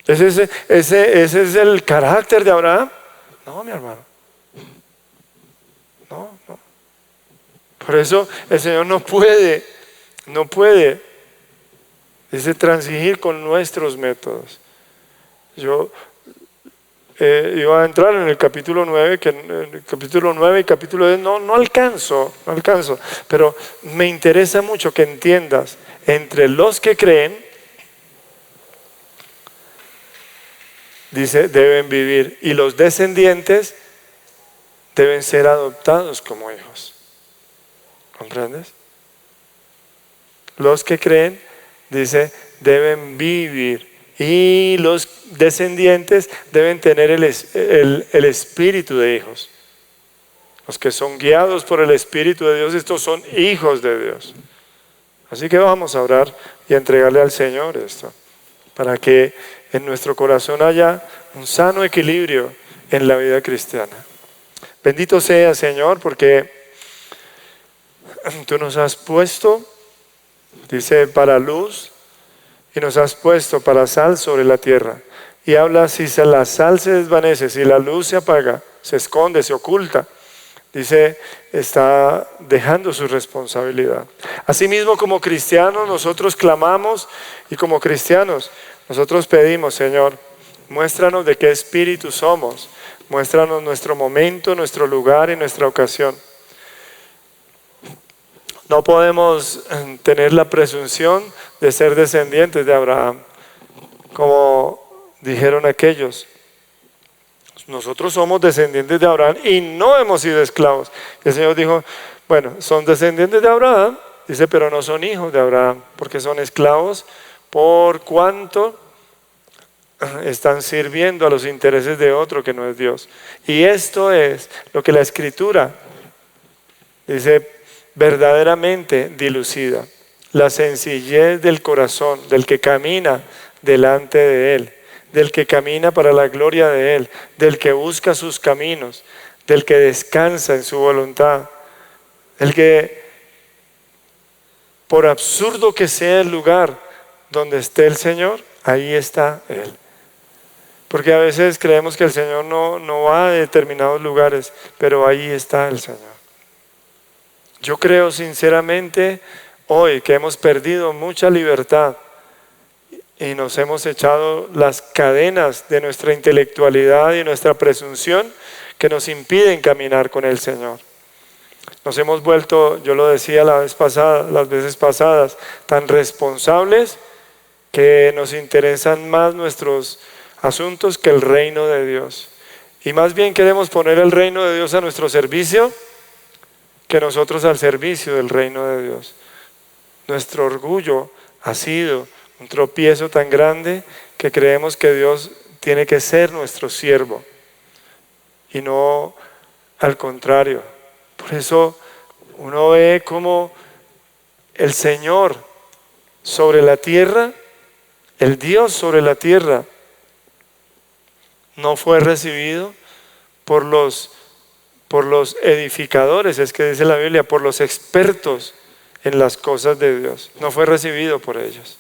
B: ¿Ese es el carácter de Abraham? No, mi hermano. No. Por eso el Señor no puede, dice, transigir con nuestros métodos. Yo iba a entrar en el capítulo 9, que en el capítulo 9 y capítulo 10 no alcanzo, pero me interesa mucho que entiendas: entre los que creen, dice, deben vivir, y los descendientes deben ser adoptados como hijos. ¿Comprendes? Los que creen, dice, deben vivir, y los descendientes deben tener el espíritu de hijos. Los que son guiados por el Espíritu de Dios, estos son hijos de Dios. Así que vamos a orar y a entregarle al Señor esto, para que en nuestro corazón haya un sano equilibrio en la vida cristiana. Bendito sea, Señor, porque tú nos has puesto, dice, para luz, y nos has puesto para sal sobre la tierra. Y habla, si la sal se desvanece, si la luz se apaga, se esconde, se oculta, dice, está dejando su responsabilidad. Asimismo, como cristianos, nosotros clamamos, y como cristianos, nosotros pedimos, Señor, muéstranos de qué espíritu somos, muéstranos nuestro momento, nuestro lugar y nuestra ocasión. No podemos tener la presunción de ser descendientes de Abraham, como dijeron aquellos. Nosotros somos descendientes de Abraham y no hemos sido esclavos. Y el Señor dijo, bueno, son descendientes de Abraham, dice, pero no son hijos de Abraham, porque son esclavos por cuanto están sirviendo a los intereses de otro que no es Dios. Y esto es lo que la Escritura dice, verdaderamente dilucida, la sencillez del corazón del que camina delante de Él, del que camina para la gloria de Él, del que busca sus caminos, del que descansa en su voluntad, del que, por absurdo que sea el lugar donde esté el Señor, ahí está Él. Porque a veces creemos que el Señor no va a determinados lugares, pero ahí está el Señor. Yo creo sinceramente hoy que hemos perdido mucha libertad y nos hemos echado las cadenas de nuestra intelectualidad y nuestra presunción que nos impiden caminar con el Señor. Nos hemos vuelto, yo lo decía las veces pasadas, tan responsables que nos interesan más nuestros asuntos que el reino de Dios. Y más bien queremos poner el reino de Dios a nuestro servicio que nosotros al servicio del reino de Dios. Nuestro orgullo ha sido un tropiezo tan grande que creemos que Dios tiene que ser nuestro siervo y no al contrario. Por eso uno ve como el Señor sobre la tierra, el Dios sobre la tierra, no fue recibido por los edificadores, es que dice la Biblia, por los expertos en las cosas de Dios. No fue recibido por ellos.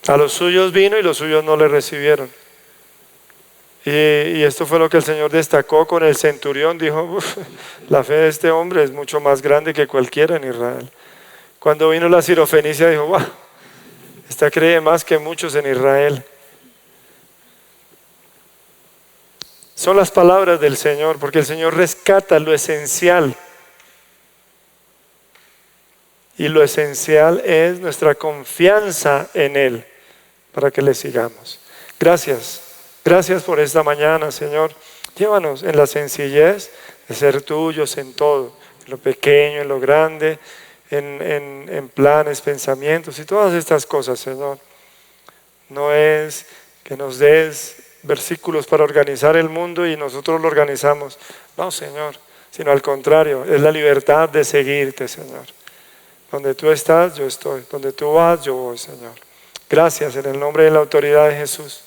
B: A los suyos vino y los suyos no le recibieron. Y esto fue lo que el Señor destacó con el centurión. Dijo, la fe de este hombre es mucho más grande que cualquiera en Israel. Cuando vino la Sirofenicia dijo, wow, esta cree más que muchos en Israel. Son las palabras del Señor, porque el Señor rescata lo esencial. Y lo esencial es nuestra confianza en Él, para que le sigamos. Gracias por esta mañana, Señor. Llévanos en la sencillez de ser tuyos en todo, en lo pequeño, en lo grande, en planes, pensamientos y todas estas cosas, Señor. No es que nos des versículos para organizar el mundo y nosotros lo organizamos. No, Señor, sino al contrario, es la libertad de seguirte, Señor. Donde tú estás, yo estoy. Donde tú vas, yo voy, Señor. Gracias en el nombre y en la autoridad de Jesús.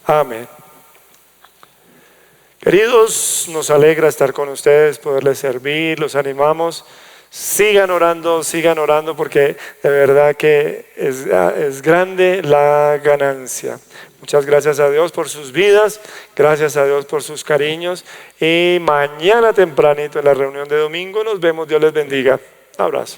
B: Amén. Queridos, nos alegra estar con ustedes, poderles servir, los animamos. Sigan orando porque de verdad que es grande la ganancia. Muchas gracias a Dios por sus vidas, gracias a Dios por sus cariños y mañana tempranito en la reunión de domingo nos vemos. Dios les bendiga. Un abrazo.